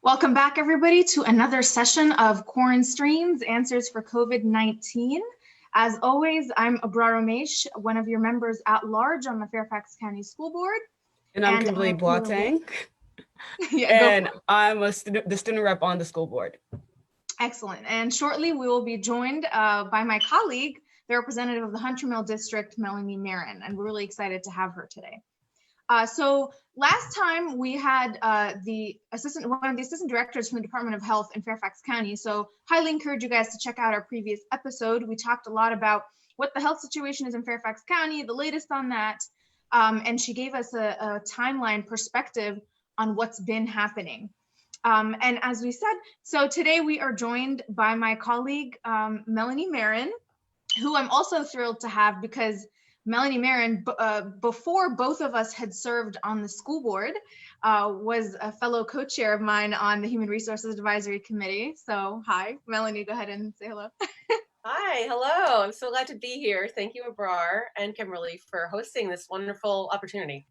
Welcome back, everybody, to another session of QuaranSTREAMs, Answers for COVID-19. As always, I'm Abrar, Omeish, one of your members at large on the Fairfax County School Board. And I'm Kimberly Boateng. And I'm the student rep on the school board. Excellent. And shortly, we will be joined by my colleague, the representative of the Hunter Mill District, Melanie Meren, and we're really excited to have her today. So last time we had one of the assistant directors from the Department of Health in Fairfax County. So highly encourage you guys to check out our previous episode. We talked a lot about what the health situation is in Fairfax County, the latest on that. And she gave us a timeline perspective on what's been happening. And as we said, so today we are joined by my colleague, Melanie Meren, who I'm also thrilled to have because Melanie Meren, before both of us had served on the school board, was a fellow co-chair of mine on the Human Resources Advisory Committee. So hi, Melanie, go ahead and say hello. Hi, hello. I'm so glad to be here. Thank you, Abrar and Kimberly, for hosting this wonderful opportunity.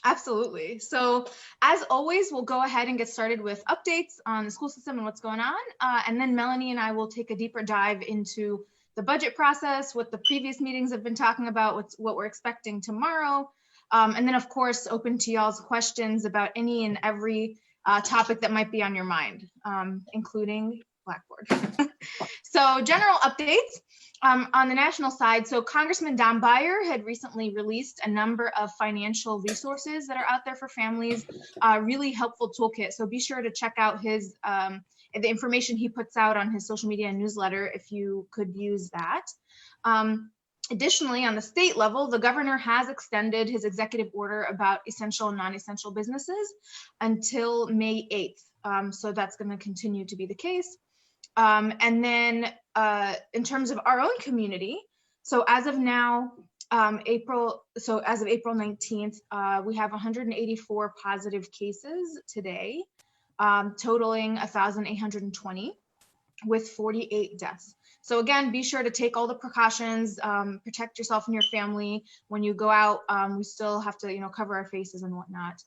Absolutely. So as always, we'll go ahead and get started with updates on the school system and what's going on. And then Melanie and I will take a deeper dive into the budget process, what the previous meetings have been talking about, what we're expecting tomorrow. And then of course, open to y'all's questions about any and every topic that might be on your mind, including Blackboard. So general updates on the national side. So Congressman Don Beyer had recently released a number of financial resources that are out there for families, really helpful toolkit. So be sure to check out his the information he puts out on his social media and newsletter if you could use that. Additionally, on the state level, the governor has extended his executive order about essential and non-essential businesses until May 8th. So that's going to continue to be the case. And then in terms of our own community, so as of now, as of April 19th, we have 184 positive cases today, totaling 1,820 with 48 deaths. So again, be sure to take all the precautions, protect yourself and your family. When you go out, we still have to, cover our faces and whatnot.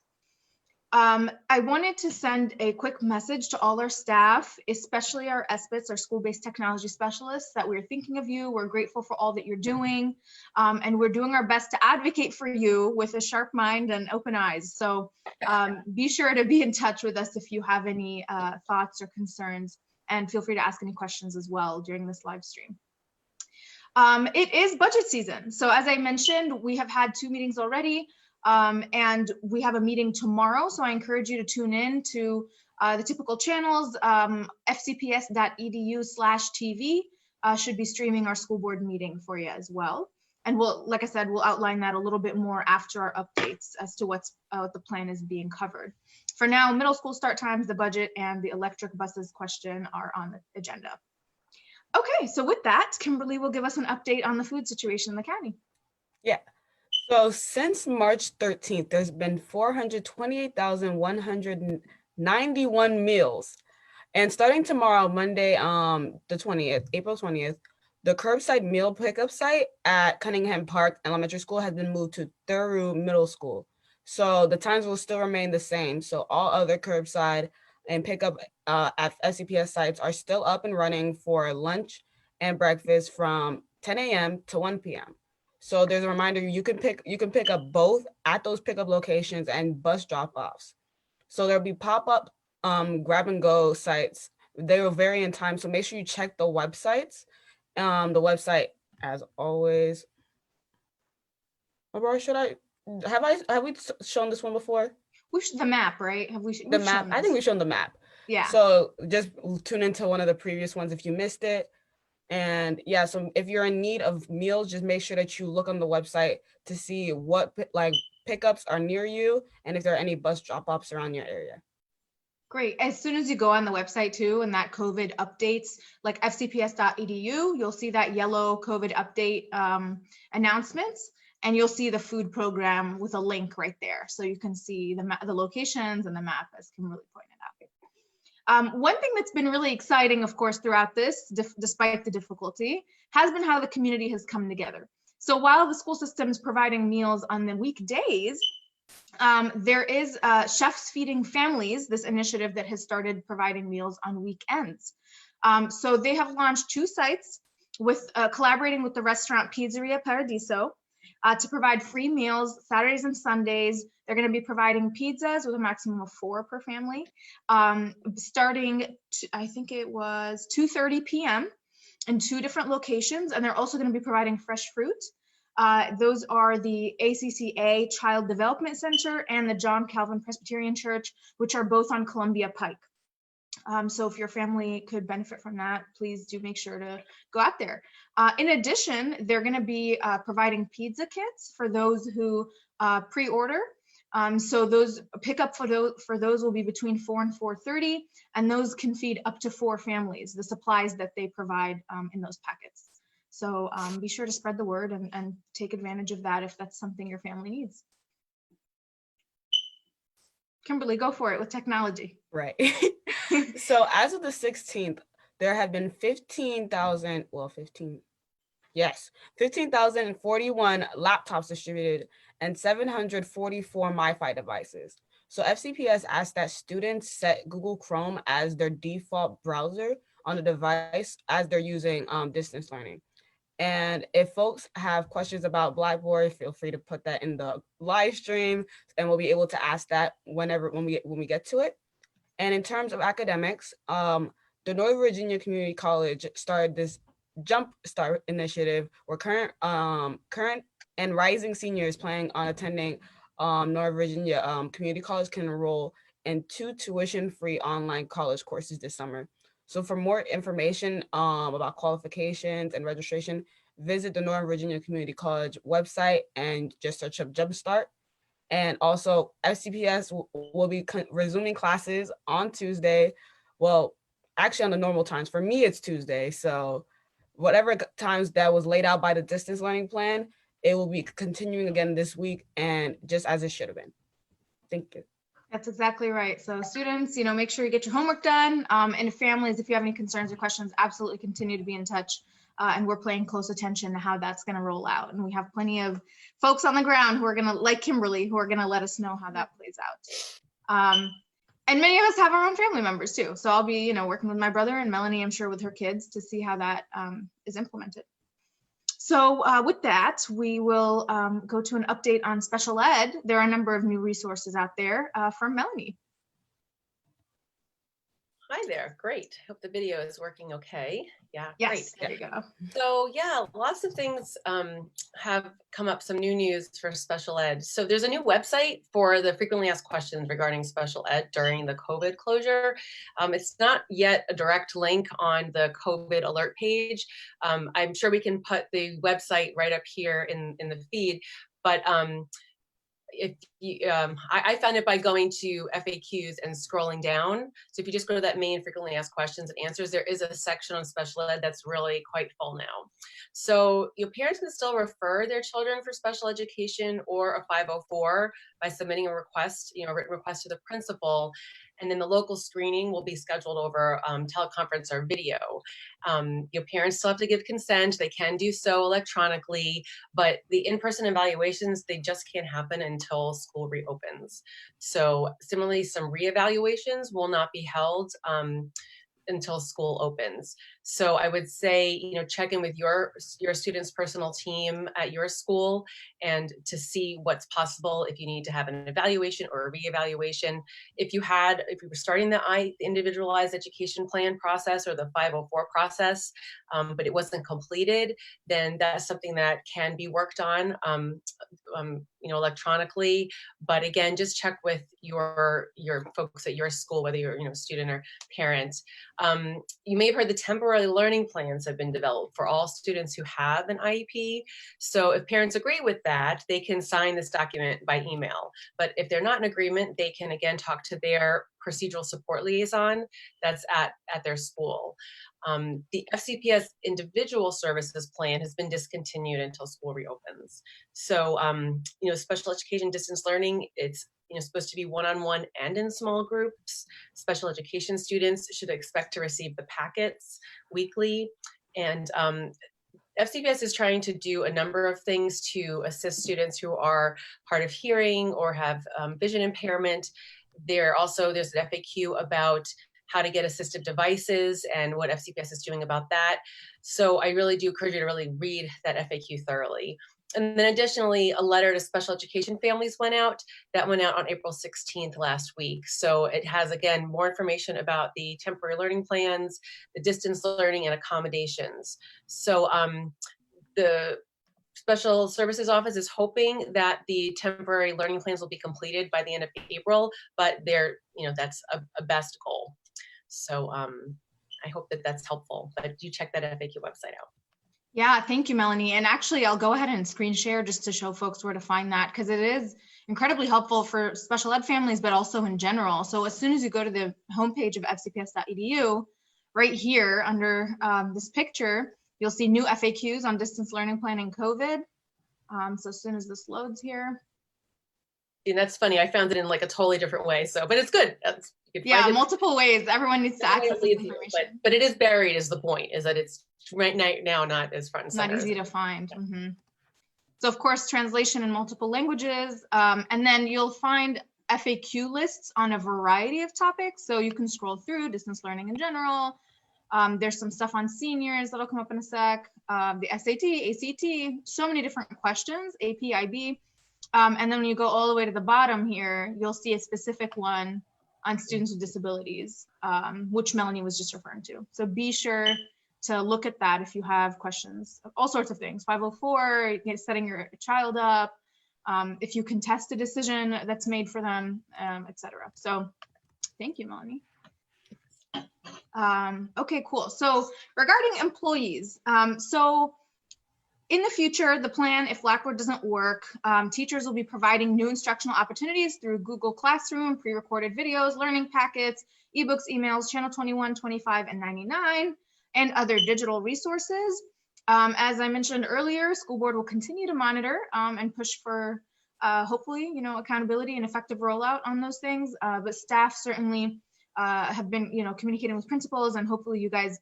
I wanted to send a quick message to all our staff, especially our SBITs, our school-based technology specialists, that we're thinking of you. We're grateful for all that you're doing, and we're doing our best to advocate for you with a sharp mind and open eyes. So be sure to be in touch with us if you have any thoughts or concerns, and feel free to ask any questions as well during this live stream. It is budget season. So as I mentioned, we have had 2 meetings already. And we have a meeting tomorrow, so I encourage you to tune in to the typical channels. FCPS.edu/TV should be streaming our school board meeting for you as well. And like I said, we'll outline that a little bit more after our updates as to what the plan is being covered. For now, middle school start times, the budget, and the electric buses question are on the agenda. Okay, so with that, Kimberly will give us an update on the food situation in the county. Yeah. So since March 13th, there's been 428,191 meals. And starting tomorrow, Monday, the 20th, April 20th, the curbside meal pickup site at Cunningham Park Elementary School has been moved to Thurrow Middle School. So the times will still remain the same. So all other curbside and pickup at FCPS sites are still up and running for lunch and breakfast from 10 a.m. to 1 p.m. So there's a reminder, you can pick up both at those pickup locations and bus drop-offs. So there'll be pop-up grab and go sites. They will vary in time. So make sure you check the websites. The website, as always. Or have we shown this one before? The map, right? The map? I think we've shown the map. Yeah. So just tune into one of the previous ones if you missed it. And yeah, so if you're in need of meals, just make sure that you look on the website to see what pickups are near you and if there are any bus drop-offs around your area. Great. As soon as you go on the website too, and that COVID updates, like fcps.edu, you'll see that yellow COVID update announcements, and you'll see the food program with a link right there. So you can see the locations and the map, as Kimberly pointed out. One thing that's been really exciting, of course, throughout this, despite the difficulty, has been how the community has come together. So while the school system is providing meals on the weekdays, There is Chefs Feeding Families, this initiative that has started providing meals on weekends. So they have launched 2 sites with collaborating with the restaurant Pizzeria Paradiso to provide free meals Saturdays and Sundays. They're going to be providing pizzas with a maximum of 4 per family, starting, I think it was 2:30 p.m. in 2 different locations. And they're also going to be providing fresh fruit. Those are the ACCA Child Development Center and the John Calvin Presbyterian Church, which are both on Columbia Pike. So if your family could benefit from that, please do make sure to go out there. In addition, they're going to be providing pizza kits for those who pre-order. So those pickup for those will be between 4 and 4:30, and those can feed up to 4 families, the supplies that they provide in those packets. So be sure to spread the word and take advantage of that if that's something your family needs. Kimberly, go for it with technology. Right. So as of the 16th, there have been 15,041 laptops distributed and 744 MiFi devices. So FCPS asked that students set Google Chrome as their default browser on the device as they're using distance learning. And if folks have questions about Blackboard, feel free to put that in the live stream, and we'll be able to ask that when we get to it. And in terms of academics, the Northern Virginia Community College started this Jump Start initiative where current and rising seniors planning on attending Northern Virginia Community College can enroll in 2 tuition-free online college courses this summer. So for more information about qualifications and registration, visit the Northern Virginia Community College website and just search up Jumpstart. And also FCPS will be resuming classes on Tuesday. Well, actually on the normal times. For me, it's Tuesday. So whatever times that was laid out by the distance learning plan, it will be continuing again this week and just as it should have been. Thank you. That's exactly right. So students, make sure you get your homework done. And families, if you have any concerns or questions, absolutely continue to be in touch. And we're paying close attention to how that's going to roll out. And we have plenty of folks on the ground who are going to, like Kimberly, who are going to let us know how that plays out. And many of us have our own family members too. So I'll be, working with my brother and Melanie, I'm sure with her kids to see how that is implemented. So with that, we will go to an update on special ed. There are a number of new resources out there from Melanie. Hi there, great. Hope the video is working okay. Yeah, yes, great. There you go. So yeah, lots of things have come up, some new news for special ed. So there's a new website for the frequently asked questions regarding special ed during the COVID closure. It's not yet a direct link on the COVID alert page. I'm sure we can put the website right up here in the feed, but if you, I found it by going to FAQs and scrolling down. So if you just go to that main frequently asked questions and answers, there is a section on special ed that's really quite full now. So your parents can still refer their children for special education or a 504 by submitting a request, a written request to the principal. And then the local screening will be scheduled over teleconference or video. Your parents still have to give consent. They can do so electronically, but the in-person evaluations, they just can't happen until school reopens. So similarly, some reevaluations will not be held until school opens. So I would say, check in with your student's personal team at your school and to see what's possible if you need to have an evaluation or a reevaluation. If you were starting the individualized education plan process or the 504 process, but it wasn't completed, then that's something that can be worked on, electronically. But again, just check with your folks at your school, whether you're a student or parent. You may have heard the temporary learning plans have been developed for all students who have an IEP. So if parents agree with that, they can sign this document by email. But if they're not in agreement, they can again talk to their procedural support liaison that's at their school. The FCPS individual services plan has been discontinued until school reopens. So, special education distance learning, it's supposed to be one-on-one and in small groups. Special education students should expect to receive the packets weekly. And FCPS is trying to do a number of things to assist students who are hard of hearing or have vision impairment. There's an FAQ about how to get assistive devices and what FCPS is doing about that. So I really do encourage you to really read that FAQ thoroughly. And then additionally, a letter to special education families went out. That went out on April 16th last week. So it has, again, more information about the temporary learning plans, the distance learning, and accommodations. So the Special Services Office is hoping that the temporary learning plans will be completed by the end of April, but that's a best goal. So I hope that that's helpful, but do check that FAQ website out. Yeah, thank you, Melanie. And actually, I'll go ahead and screen share just to show folks where to find that, because it is incredibly helpful for special ed families, but also in general. So as soon as you go to the homepage of fcps.edu, right here under this picture, you'll see new FAQs on distance learning plan and COVID. So as soon as this loads here. And that's funny. I found it in like a totally different way. So, but it's good. Yeah, multiple ways. Everyone needs to access this information. But it is buried is the point, is that it's right now not as front and center. Not easy to find. Mm-hmm. So of course, translation in multiple languages. And then you'll find FAQ lists on a variety of topics. So you can scroll through distance learning in general. There's some stuff on seniors that'll come up in a sec. The SAT, ACT, so many different questions, AP, IB. And then when you go all the way to the bottom here, you'll see a specific one on students with disabilities, which Melanie was just referring to. So be sure to look at that if you have questions, all sorts of things, 504, setting your child up, if you contest a decision that's made for them, et cetera. So thank you, Melanie. Okay, cool. So regarding employees, so in the future, the plan, if Blackboard doesn't work, teachers will be providing new instructional opportunities through Google Classroom, pre-recorded videos, learning packets, ebooks, emails, channel 21, 25, and 99, and other digital resources. As I mentioned earlier, school board will continue to monitor and push for hopefully, accountability and effective rollout on those things. But staff certainly have been, communicating with principals, and hopefully you guys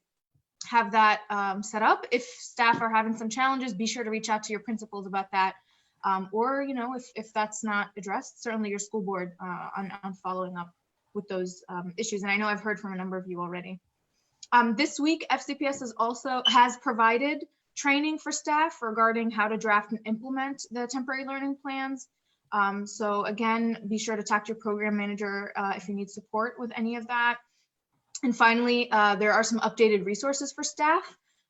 have that set up. If staff are having some challenges, be sure to reach out to your principals about that. Or, if that's not addressed, certainly your school board on following up with those issues. And I know I've heard from a number of you already. This week, FCPS has provided training for staff regarding how to draft and implement the temporary learning plans. So again, be sure to talk to your program manager if you need support with any of that. And finally, there are some updated resources for staff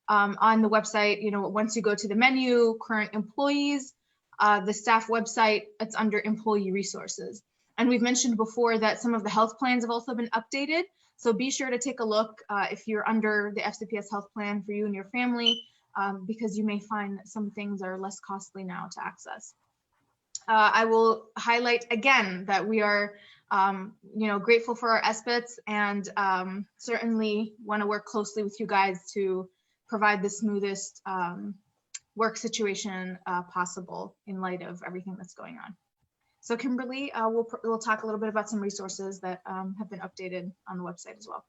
on the website. Once you go to the menu, current employees, the staff website, it's under employee resources. And we've mentioned before that some of the health plans have also been updated. So be sure to take a look if you're under the FCPS health plan for you and your family, because you may find some things are less costly now to access. I will highlight again that we are grateful for our SBITs, and certainly want to work closely with you guys to provide the smoothest work situation possible in light of everything that's going on. So Kimberly, we'll talk a little bit about some resources that have been updated on the website as well.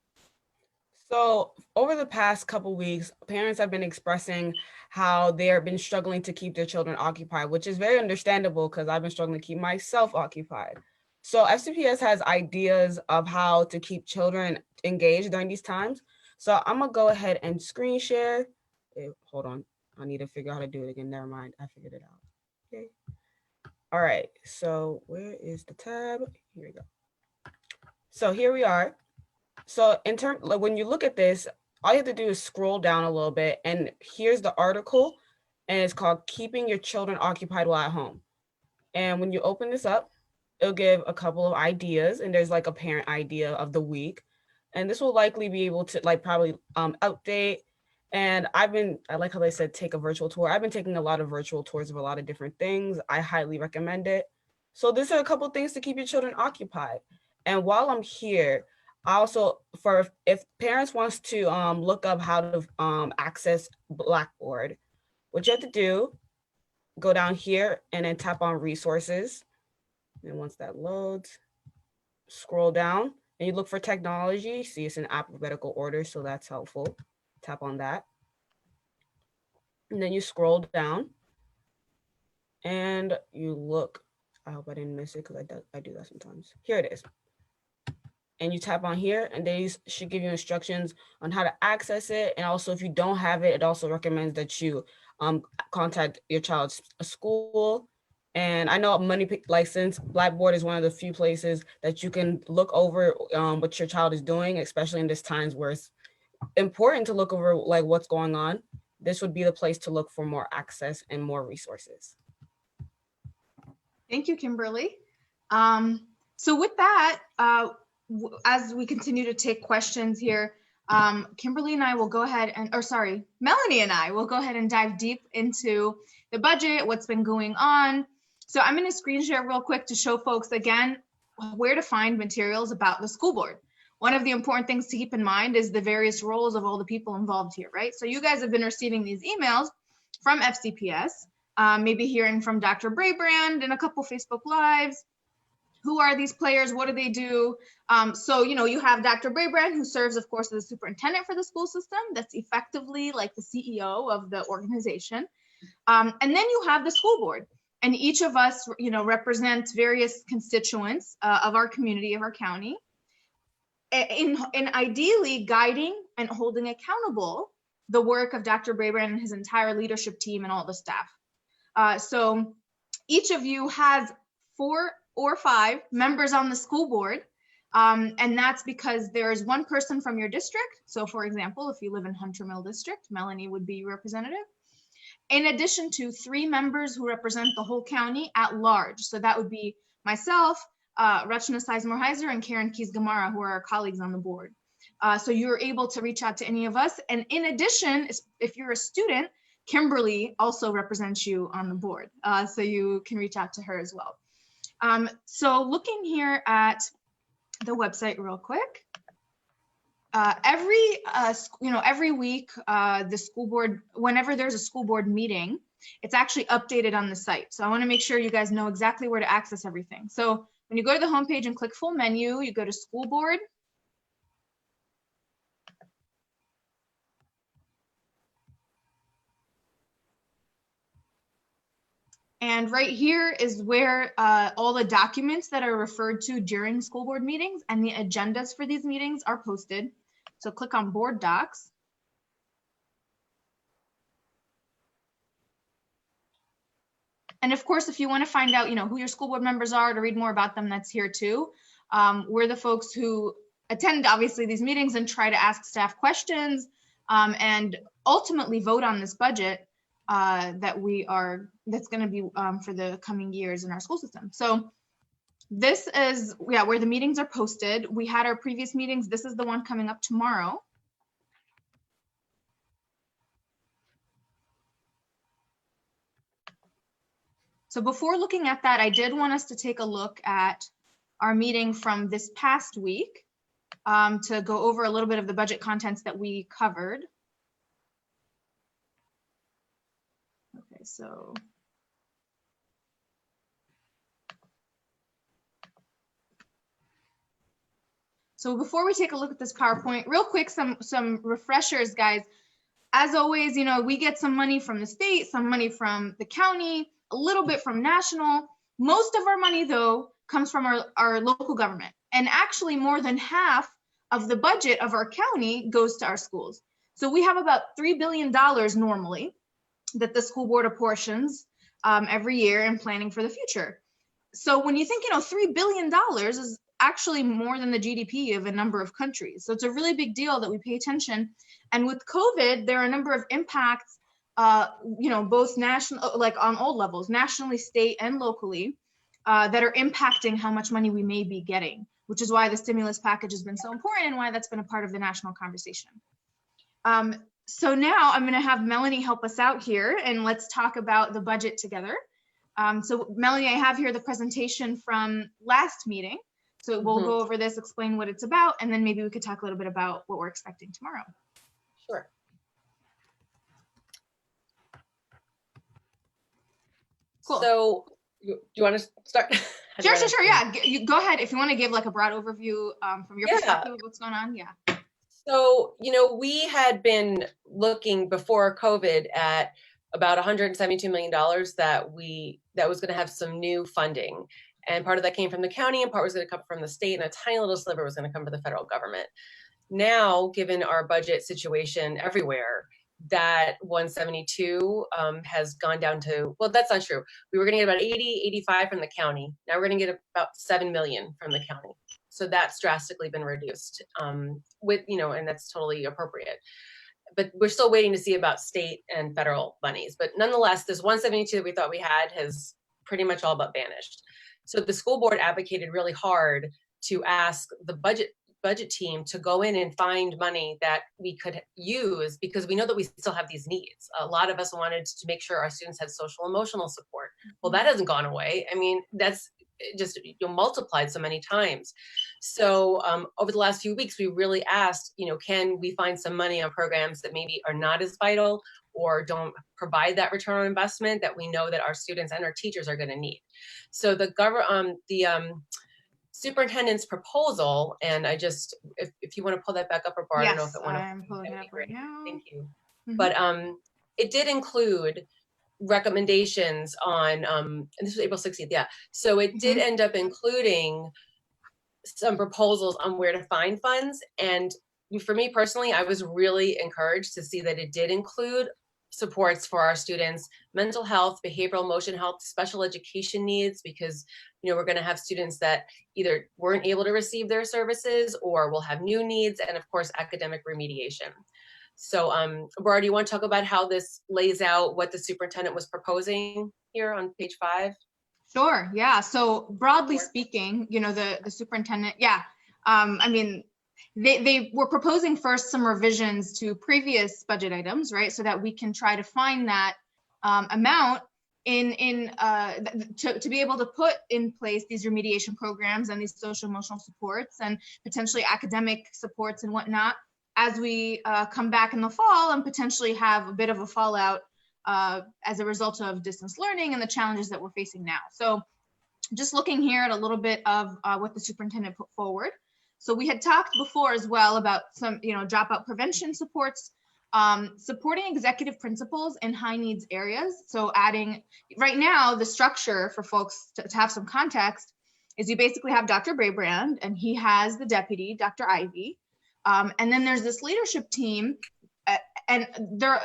So over the past couple weeks, parents have been expressing how they have been struggling to keep their children occupied, which is very understandable because I've been struggling to keep myself occupied. So FCPS has ideas of how to keep children engaged during these times. So I'm gonna go ahead and screen share. Hold on, I need to figure out how to do it again. Never mind, I figured it out. Okay. All right, so where is the tab? Here we go. So here we are. So when you look at this, all you have to do is scroll down a little bit, and here's the article, and it's called Keeping Your Children Occupied While at Home. And when you open this up, it'll give a couple of ideas, and there's like a parent idea of the week. And this will likely be able to probably update. And I like how they said, take a virtual tour. I've been taking a lot of virtual tours of a lot of different things. I highly recommend it. So these are a couple of things to keep your children occupied. And while I'm here, also, if parents wants to look up how to access Blackboard, what you have to do, go down here and then tap on resources. And once that loads, scroll down and you look for technology. See, it's in alphabetical order, so that's helpful. Tap on that. And then you scroll down and you look. I hope I didn't miss it because I do that sometimes. Here it is. And you tap on here, and they should give you instructions on how to access it. And also, if you don't have it, it also recommends that you contact your child's school. And I know Money License, Blackboard is one of the few places that you can look over what your child is doing, especially in this times where it's important to look over like what's going on. This would be the place to look for more access and more resources. Thank you, Kimberly. So with that, as we continue to take questions here, Kimberly and I will go ahead and, Melanie and I will go ahead and dive deep into the budget, what's been going on. So I'm going to screen share real quick to show folks again where to find materials about the school board. One of the important things to keep in mind is the various roles of all the people involved here, right? So you guys have been receiving these emails from FCPS, maybe hearing from Dr. Brabrand in a couple Facebook Lives. Who are these players? What do they do? So, you have Dr. Brabrand, who serves, of course, as the superintendent for the school system. That's effectively like the CEO of the organization. And then you have the school board. And each of us, represents various constituents of our community, of our county, in ideally guiding and holding accountable the work of Dr. Brabrand and his entire leadership team and all the staff. So each of you has 4 or 5 members on the school board. And that's because there is one person from your district. So for example, if you live in Hunter Mill District, Melanie would be your representative. In addition to 3 members who represent the whole county at large. So that would be myself, Rachna Sizemore-Heiser, and Karen Keys-Gamara, who are our colleagues on the board. So you're able to reach out to any of us. And in addition, if you're a student, Kimberly also represents you on the board. So you can reach out to her as well. So looking here at the website real quick, every week, the school board, whenever there's a school board meeting, it's actually updated on the site. So I want to make sure you guys know exactly where to access everything. So when you go to the homepage and click full menu, you go to school board. And right here is where all the documents that are referred to during school board meetings and the agendas for these meetings are posted. So click on board docs. And of course, if you want to find out, who your school board members are, to read more about them, that's here too. We're the folks who attend, obviously, these meetings and try to ask staff questions and ultimately vote on this budget that's going to be for the coming years in our school system. So this is where the meetings are posted. We had our previous meetings. This is the one coming up tomorrow. So before looking at that, I did want us to take a look at our meeting from this past week to go over a little bit of the budget contents that we covered. Okay, so before we take a look at this PowerPoint, real quick, some refreshers, guys. As always, we get some money from the state, some money from the county, a little bit from national. Most of our money, though, comes from our local government. And actually, more than half of the budget of our county goes to our schools. So we have about $3 billion normally that the school board apportions every year in planning for the future. So when you think, $3 billion is actually more than the GDP of a number of countries. So it's a really big deal that we pay attention. And with COVID, there are a number of impacts, both national, like on all levels, nationally, state, and locally, that are impacting how much money we may be getting, which is why the stimulus package has been so important and why that's been a part of the national conversation. So now I'm going to have Melanie help us out here, and let's talk about the budget together. So Melanie, I have here the presentation from last meeting. So we'll go over this, explain what it's about, and then maybe we could talk a little bit about what we're expecting tomorrow. Sure. Cool. So do you want to start? Sure. Yeah, you go ahead if you want to give like a broad overview from your perspective of what's going on. Yeah. So, we had been looking before COVID at about $172 million that was going to have some new funding. And part of that came from the county and part was going to come from the state, and a tiny little sliver was going to come from the federal government. Now, given our budget situation everywhere, that 172 has gone down to, well, that's not true. We were going to get about 85 from the county. Now we're going to get about 7 million from the county. So that's drastically been reduced with, and that's totally appropriate. But we're still waiting to see about state and federal monies. But nonetheless, this 172 that we thought we had has pretty much all but vanished. So the school board advocated really hard to ask the budget team to go in and find money that we could use, because we know that we still have these needs. A lot of us wanted to make sure our students had social emotional support. Well, that hasn't gone away. I mean, that's just multiplied so many times. So over the last few weeks, we really asked, can we find some money on programs that maybe are not as vital or don't provide that return on investment that we know that our students and our teachers are going to need. So the superintendent's proposal, and I just, if you want to pull that back up, Abrar, I don't know if it went up. I'm pulling it up right now. Thank you. Mhm. But it did include recommendations on, and this was April 16th, yeah. So it did end up including some proposals on where to find funds. And for me personally, I was really encouraged to see that it did include supports for our students, mental health, behavioral, emotional health, special education needs, because we're going to have students that either weren't able to receive their services or will have new needs, and of course academic remediation. So Abrar, do you want to talk about how this lays out what the superintendent was proposing here on page 5? Sure, yeah. So broadly speaking, the superintendent, I mean, they were proposing first some revisions to previous budget items, right? So that we can try to find that amount to be able to put in place these remediation programs and these social emotional supports and potentially academic supports and whatnot as we come back in the fall and potentially have a bit of a fallout as a result of distance learning and the challenges that we're facing now. So just looking here at a little bit of what the superintendent put forward. So we had talked before as well about some, dropout prevention supports, supporting executive principals in high needs areas. So adding, right now, the structure for folks to have some context is you basically have Dr. Braybrand and he has the deputy, Dr. Ivy. And then there's this leadership team and they're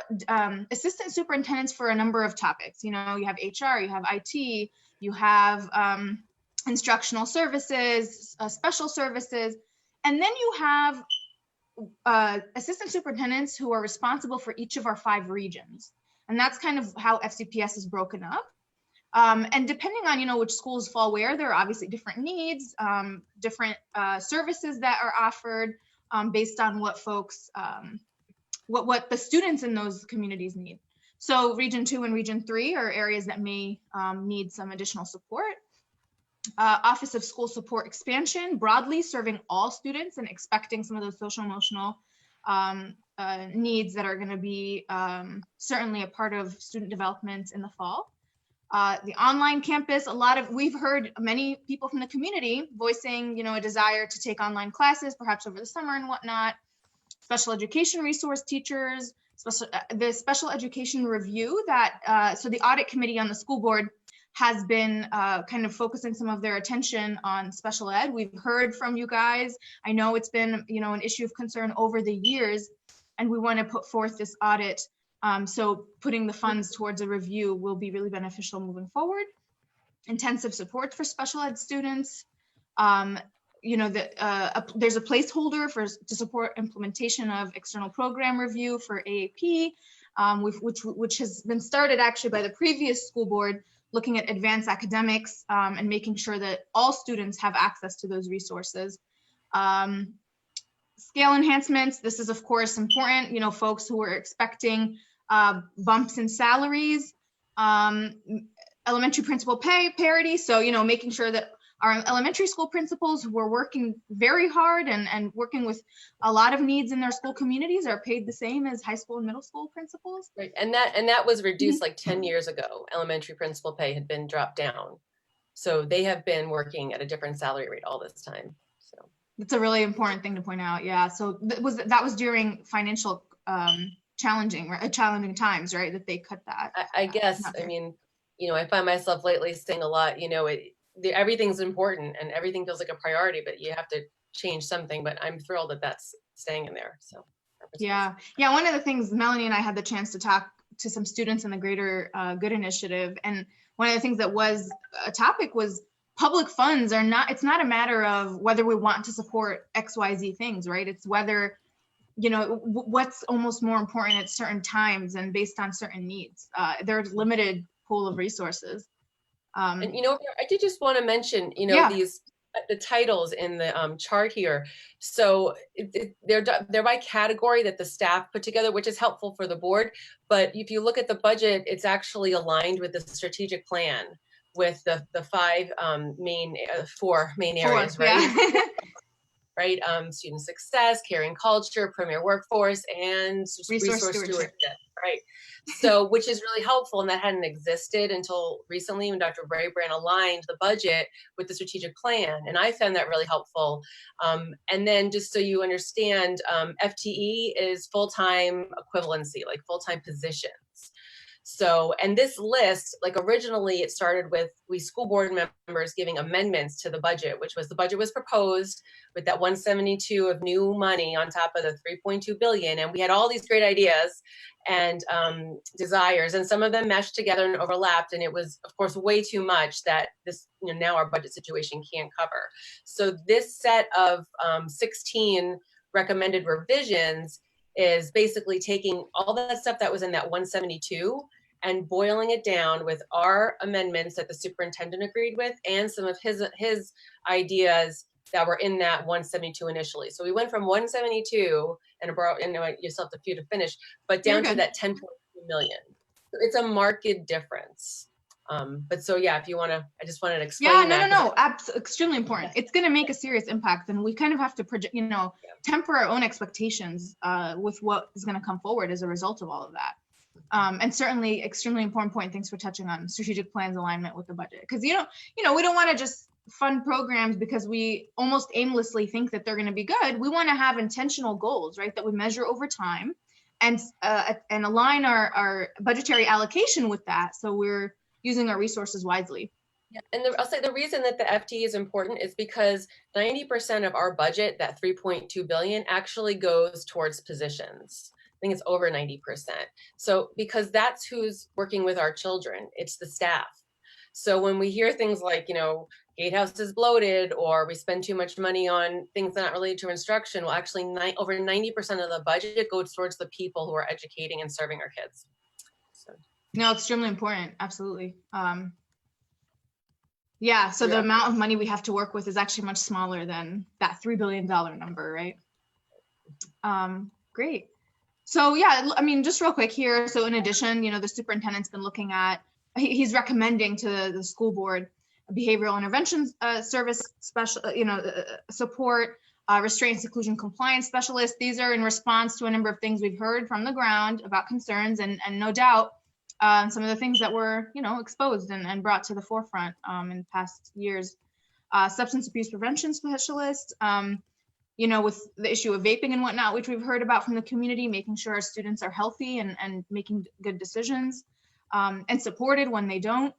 assistant superintendents for a number of topics. You have HR, you have IT, you have instructional services, special services, and then you have assistant superintendents who are responsible for each of our 5 regions. And that's kind of how FCPS is broken up. And depending on, which schools fall where, there are obviously different needs, different services that are offered based on what folks, what the students in those communities need. So Region 2 and Region 3 are areas that may need some additional support. Office of School Support expansion, broadly serving all students and expecting some of those social emotional needs that are going to be certainly a part of student development in the fall. The online campus, we've heard many people from the community voicing, a desire to take online classes, perhaps over the summer and whatnot. Special education resource teachers, the special education review so the audit committee on the school board has been kind of focusing some of their attention on special ed. We've heard from you guys. I know it's been, an issue of concern over the years, and we want to put forth this audit. So putting the funds towards a review will be really beneficial moving forward. Intensive support for special ed students. There's a placeholder to support implementation of external program review for AAP, which has been started actually by the previous school board, looking at advanced academics and making sure that all students have access to those resources. Scale enhancements, this is of course important, folks who are expecting bumps in salaries, elementary principal pay parity. So, making sure that our elementary school principals who are working very hard and working with a lot of needs in their school communities are paid the same as high school and middle school principals. Right, and that was reduced like 10 years ago. Elementary principal pay had been dropped down. So they have been working at a different salary rate all this time. So it's a really important thing to point out. Yeah, so that was during financial challenging, right? Challenging times, right? That they cut that. I guess, not I fair. mean, I find myself lately saying a lot, everything's important and everything feels like a priority, but you have to change something. But I'm thrilled that that's staying in there. So yeah. One of the things, Melanie and I had the chance to talk to some students in the Greater Good Initiative, and one of the things that was a topic was public funds are not, it's not a matter of whether we want to support XYZ things, right? It's whether, what's almost more important at certain times and based on certain needs. There's limited pool of resources. And I did just want to mention, these the titles in the chart here. So they're by category that the staff put together, which is helpful for the board. But if you look at the budget, it's actually aligned with the strategic plan with the four main areas, right? Yeah. Right? Student success, caring culture, premier workforce, and resource stewardship. Right. So, which is really helpful, and that hadn't existed until recently when Dr. Brabrand aligned the budget with the strategic plan, and I found that really helpful. And then, just so you understand, FTE is full-time equivalency, like full-time positions. So, and this list, like originally it started with we school board members giving amendments to the budget, which was the budget was proposed with that 172 of new money on top of the 3.2 billion. And we had all these great ideas and desires, and some of them meshed together and overlapped. And it was, of course, way too much that this, now our budget situation can't cover. So this set of 16 recommended revisions is basically taking all that stuff that was in that 172 and boiling it down with our amendments that the superintendent agreed with and some of his ideas that were in that 172 initially. So we went from 172 and Abrar, and you still have a few to finish, but down to that 10.2 million. So it's a marked difference. But so yeah, if you want to, I just wanted to explain that. No, extremely important. It's going to make a serious impact, and we kind of have to project, temper our own expectations with what is going to come forward as a result of all of that. And certainly, extremely important point. Thanks for touching on strategic plans alignment with the budget, because we don't want to just fund programs because we almost aimlessly think that they're going to be good. We want to have intentional goals, right, that we measure over time, and align our budgetary allocation with that, so we're using our resources wisely. Yeah, and I'll say the reason that the FTE is important is because 90% of our budget, that 3.2 billion, actually goes towards positions. I think it's over 90%. So because that's who's working with our children, it's the staff. So when we hear things like, Gatehouse is bloated, or we spend too much money on things not related to instruction, well, actually over 90% of the budget goes towards the people who are educating and serving our kids. So. No, extremely important. Absolutely. So the amount of money we have to work with is actually much smaller than that $3 billion number, right? Great. So just real quick here. So in addition, the superintendent's been looking at, he's recommending to the school board behavioral intervention service special, support, restraint and seclusion compliance specialists. These are in response to a number of things we've heard from the ground about concerns, and no doubt some of the things that were, exposed and brought to the forefront in past years. Substance abuse prevention specialist, with the issue of vaping and whatnot, which we've heard about from the community, making sure our students are healthy and making good decisions and supported when they don't.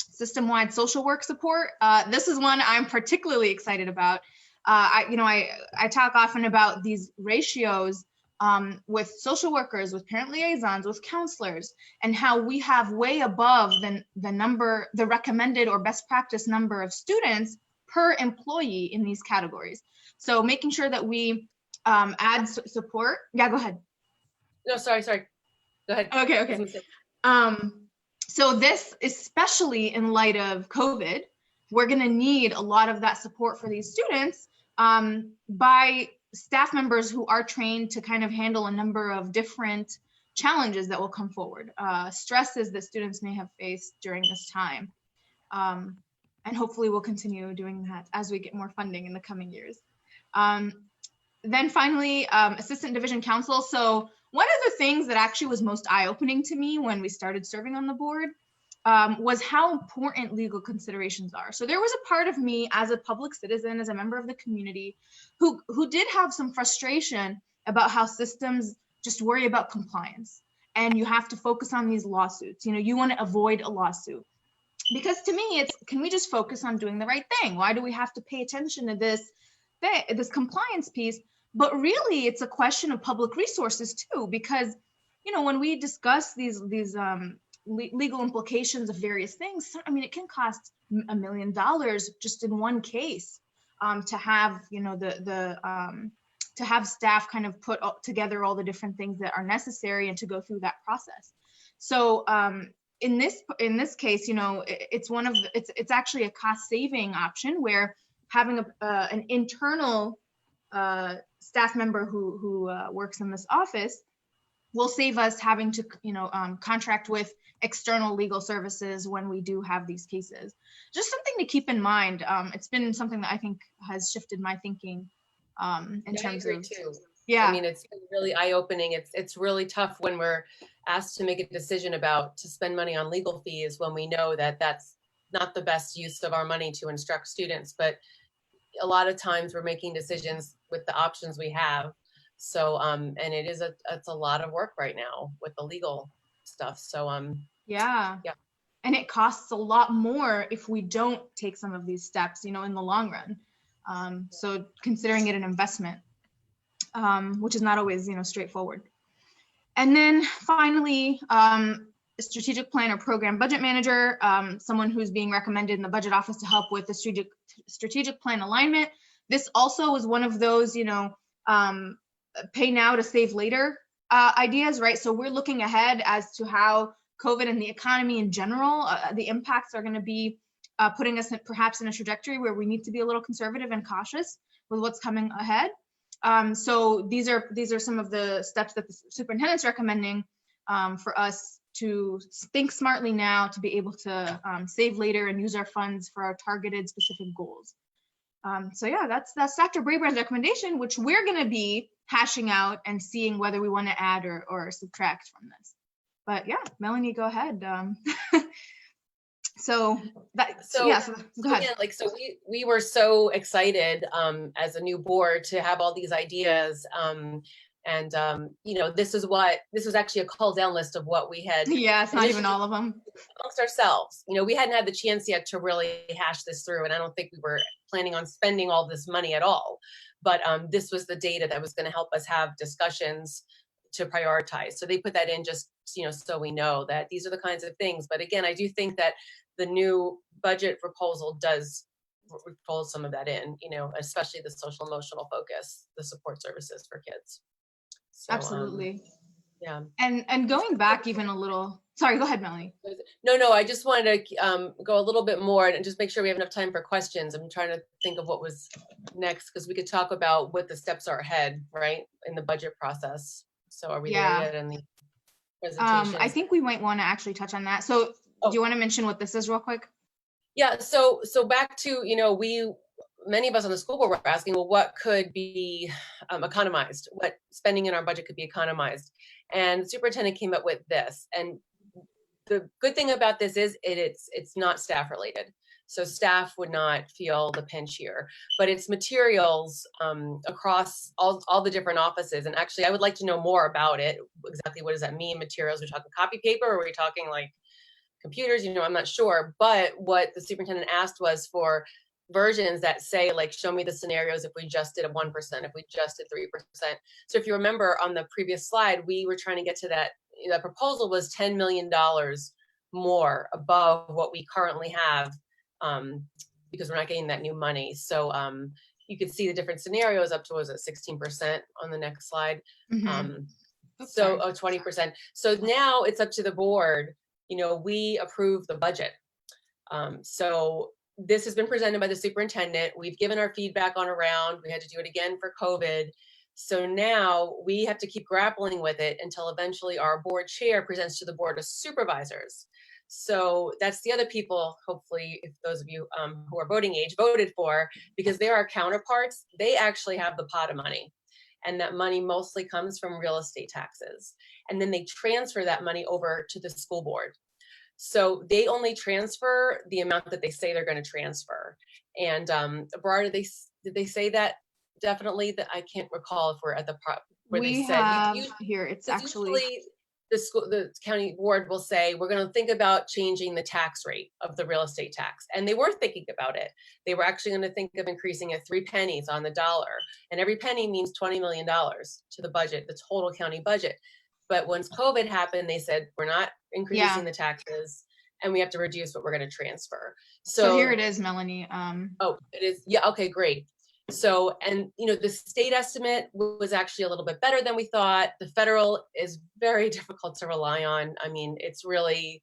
System-wide social work support. This is one I'm particularly excited about. I talk often about these ratios with social workers, with parent liaisons, with counselors, and how we have way above the recommended or best practice number of students per employee in these categories. So making sure that we add support. Yeah, go ahead. No, sorry. Go ahead. Okay. So this, especially in light of COVID, we're going to need a lot of that support for these students by staff members who are trained to kind of handle a number of different challenges that will come forward, stresses that students may have faced during this time. And hopefully we'll continue doing that as we get more funding in the coming years. Then finally, assistant division counsel. So one of the things that actually was most eye-opening to me when we started serving on the board was how important legal considerations are. So there was a part of me as a public citizen, as a member of the community, who did have some frustration about how systems just worry about compliance. And you have to focus on these lawsuits. You want to avoid a lawsuit. Because to me, it's, can we just focus on doing the right thing? Why do we have to pay attention to this compliance piece? But really, it's a question of public resources too, because, when we discuss these legal implications of various things, I mean, it can cost $1 million just in one case to have, to have staff kind of put together all the different things that are necessary and to go through that process. So in this case, it's actually a cost saving option where having an internal staff member who works in this office will save us having to, contract with external legal services when we do have these cases. Just something to keep in mind. It's been something that I think has shifted my thinking in terms of. Too. Yeah. I mean, it's really eye-opening. It's really tough when we're asked to make a decision to spend money on legal fees when we know that that's not the best use of our money to instruct students. But a lot of times we're making decisions with the options we have. So, and it's a lot of work right now with the legal stuff. So, yeah. And it costs a lot more if we don't take some of these steps, in the long run. So considering it an investment, which is not always, straightforward. And then finally, a strategic plan or program budget manager, someone who's being recommended in the budget office to help with the strategic plan alignment. This also is one of those, pay now to save later ideas, right? So we're looking ahead as to how COVID and the economy in general, the impacts are going to be putting us perhaps in a trajectory where we need to be a little conservative and cautious with what's coming ahead. So these are some of the steps that the superintendent's recommending for us to think smartly now to be able to save later and use our funds for our targeted specific goals. So yeah, that's Dr. Brabrand's recommendation, which we're going to be hashing out and seeing whether we want to add or subtract from this. But yeah, Melanie, go ahead. So go ahead. Again, we were so excited as a new board to have all these ideas. This was actually a call down list of what we had. Yeah, it's not even all of them. Amongst ourselves. We hadn't had the chance yet to really hash this through, and I don't think we were planning on spending all this money at all. But this was the data that was going to help us have discussions to prioritize. So they put that in just, so we know that these are the kinds of things. But again, I do think that the new budget proposal does fold some of that in, especially the social emotional focus, the support services for kids. So, absolutely. Yeah. And going back even a little, sorry, go ahead, Melanie. No, I just wanted to go a little bit more and just make sure we have enough time for questions. I'm trying to think of what was next, because we could talk about what the steps are ahead, right, in the budget process. So are we there yet in the presentation? I think we might want to actually touch on that. So do you want to mention what this is real quick? Yeah, so back to, many of us on the school board were asking, well, what could be economized? What spending in our budget could be economized? And the superintendent came up with this. And the good thing about this is it's not staff related. So staff would not feel the pinch here, but it's materials across all the different offices. And actually, I would like to know more about it. Exactly what does that mean? Materials, we're talking copy paper, or are we talking like computers? I'm not sure. But what the superintendent asked was for versions that say, like, show me the scenarios if we just did a 1%, if we just did 3%. So if you remember on the previous slide, we were trying to get to that. The proposal was $10 million more above what we currently have, because we're not getting that new money. So you could see the different scenarios up to, was it 16% on the next slide? Mm-hmm. 20%. So now it's up to the board. We approve the budget. So this has been presented by the superintendent. We've given our feedback on around. We had to do it again for COVID. So now we have to keep grappling with it until eventually our board chair presents to the board of supervisors. So that's the other people, hopefully, if those of you who are voting age voted for, because they're our counterparts, they actually have the pot of money. And that money mostly comes from real estate taxes. And then they transfer that money over to the school board. So they only transfer the amount that they say they're going to transfer. And Abrar, did they say that definitely? That I can't recall if we're at the where they We said have here, it's because actually, usually the county board will say, we're going to think about changing the tax rate of the real estate tax. And they were thinking about it. They were actually going to think of increasing it 3 pennies on the dollar. And every penny means $20 million to the budget, the total county budget. But once COVID happened, they said, we're not increasing the taxes and we have to reduce what we're going to transfer. so here it is, Melanie. Oh, it is. Yeah. Okay, great. So, and the state estimate was actually a little bit better than we thought. The federal is very difficult to rely on. I mean, it's really,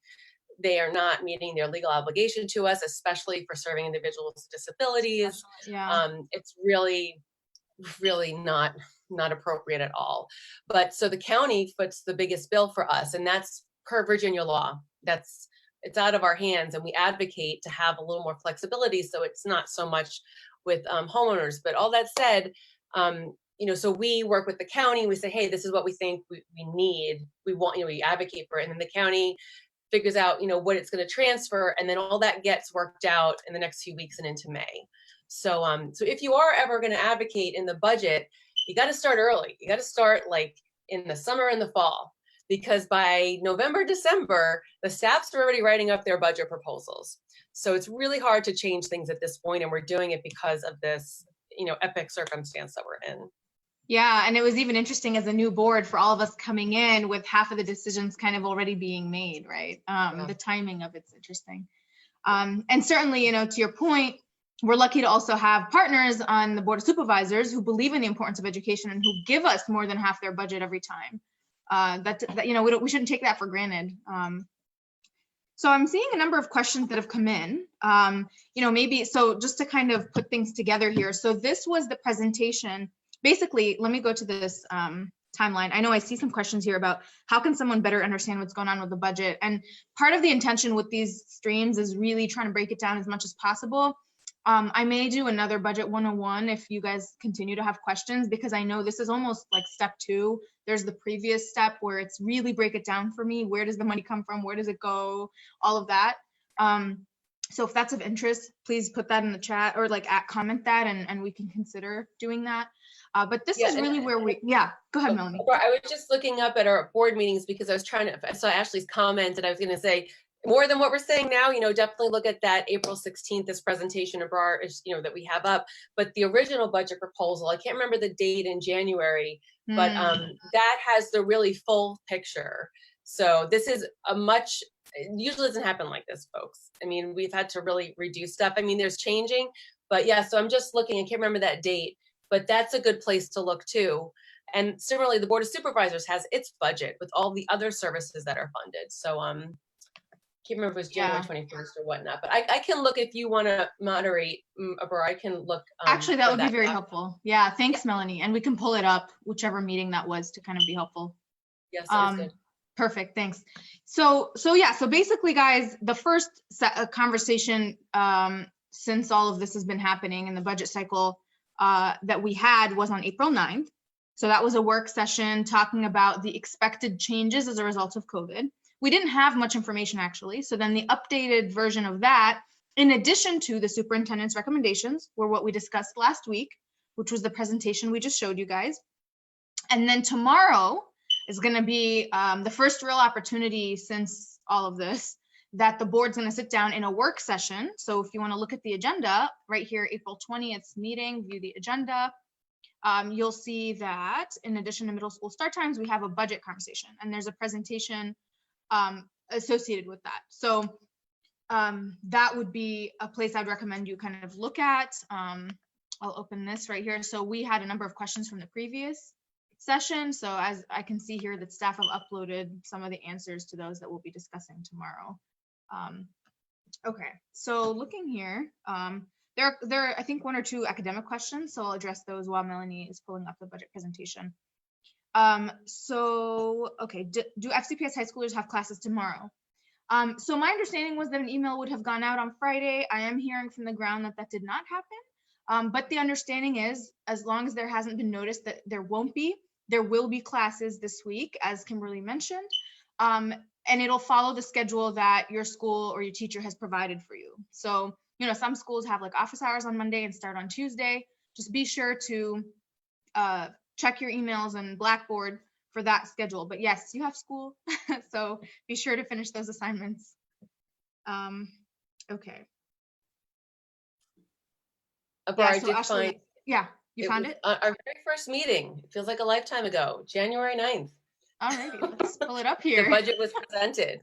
they are not meeting their legal obligation to us, especially for serving individuals with disabilities. It's really not appropriate at all. But so the county foots the biggest bill for us, and that's per Virginia law. It's out of our hands, and we advocate to have a little more flexibility so it's not so much with homeowners. But all that said, so we work with the county. We say, hey, this is what we think we need. We want, we advocate for it, and then the county figures out, what it's going to transfer, and then all that gets worked out in the next few weeks and into May. So, so if you are ever going to advocate in the budget, you got to start early. You got to start like in the summer and the fall, because by November, December, the staffs are already writing up their budget proposals. So it's really hard to change things at this point, and we're doing it because of this, epic circumstance that we're in. Yeah, and it was even interesting as a new board for all of us coming in with half of the decisions kind of already being made, right? The timing of it's interesting. And certainly, to your point, we're lucky to also have partners on the Board of Supervisors who believe in the importance of education and who give us more than half their budget every time. We shouldn't take that for granted. So I'm seeing a number of questions that have come in, maybe, so just to kind of put things together here. So this was the presentation. Basically, let me go to this timeline. I know I see some questions here about how can someone better understand what's going on with the budget? And part of the intention with these streams is really trying to break it down as much as possible. I may do another budget 101 if you guys continue to have questions, because I know this is almost like step 2. There's the previous step where it's really break it down for me. Where does the money come from? Where does it go? All of that. So if that's of interest, please put that in the chat or comment that and we can consider doing that. But this is really where go ahead, Melanie. I was just looking up at our board meetings because I saw Ashley's comment, and I was going to say, more than what we're saying now, definitely look at that April 16th, this presentation Abrar is, that we have up. But the original budget proposal, I can't remember the date in January, but that has the really full picture. So this is it usually doesn't happen like this, folks. I mean, we've had to really reduce stuff. I mean, there's changing, but yeah, so I'm just looking, I can't remember that date, but that's a good place to look too. And similarly, the Board of Supervisors has its budget with all the other services that are funded. So, can't remember if it was January 21st or whatnot, but I can look if you want to moderate, or I can look. Actually, that would be very helpful. Yeah, thanks, Melanie. And we can pull it up, whichever meeting that was, to kind of be helpful. Yes, sounds good. Perfect, thanks. So basically, guys, the first conversation since all of this has been happening in the budget cycle that we had was on April 9th. So that was a work session talking about the expected changes as a result of COVID. We didn't have much information, actually. So then the updated version of that, in addition to the superintendent's recommendations, were what we discussed last week, which was the presentation we just showed you guys. And then tomorrow is going to be the first real opportunity since all of this that the board's going to sit down in a work session. So if you want to look at the agenda right here, April 20th meeting, view the agenda, you'll see that in addition to middle school start times, we have a budget conversation, and there's a presentation associated with that. So that would be a place I'd recommend you kind of look at. I'll open this right here. So we had a number of questions from the previous session. So as I can see here that staff have uploaded some of the answers to those that we'll be discussing tomorrow. Okay, so looking here, there are I think 1 or 2 academic questions, so I'll address those while Melanie is pulling up the budget presentation. Okay, do FCPS high schoolers have classes tomorrow? So my understanding was that an email would have gone out on Friday. I am hearing from the ground that did not happen. But the understanding is, as long as there hasn't been noticed that there will be classes this week, as Kimberly mentioned. And it'll follow the schedule that your school or your teacher has provided for you. So, some schools have like office hours on Monday and start on Tuesday. Just be sure to check your emails and Blackboard for that schedule. But yes, you have school, so be sure to finish those assignments. Okay. Abrar, so did Ashley, find yeah, you found it? our very first meeting. It feels like a lifetime ago, January 9th. All righty, let's pull it up The here. budget was presented.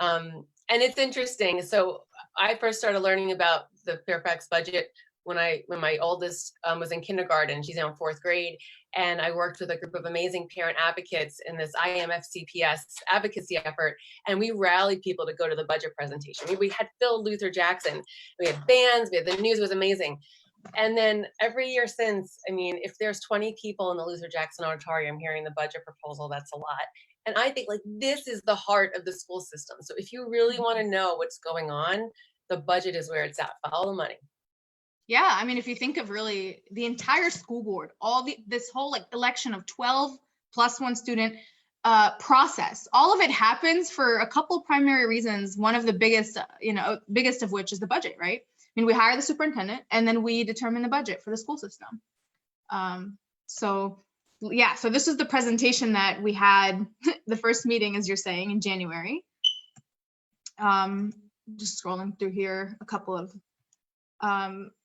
And it's interesting. So I first started learning about the Fairfax budget when my oldest was in kindergarten. She's now in 4th grade. And I worked with a group of amazing parent advocates in this FCPS advocacy effort. And we rallied people to go to the budget presentation. We had Phil Luther Jackson. We had bands, we had the news, it was amazing. And then every year since, I mean, if there's 20 people in the Luther Jackson auditorium hearing the budget proposal, that's a lot. And I think like this is the heart of the school system. So if you really want to know what's going on, the budget is where it's at. Follow the money. Yeah, I mean, if you think of really the entire school board, this whole like election of 12 plus 1 student process, all of it happens for a couple primary reasons. One of the biggest, biggest of which is the budget, right? I mean, we hire the superintendent and then we determine the budget for the school system. So this is the presentation that we had the first meeting, as you're saying, in January. Just scrolling through here, a couple of,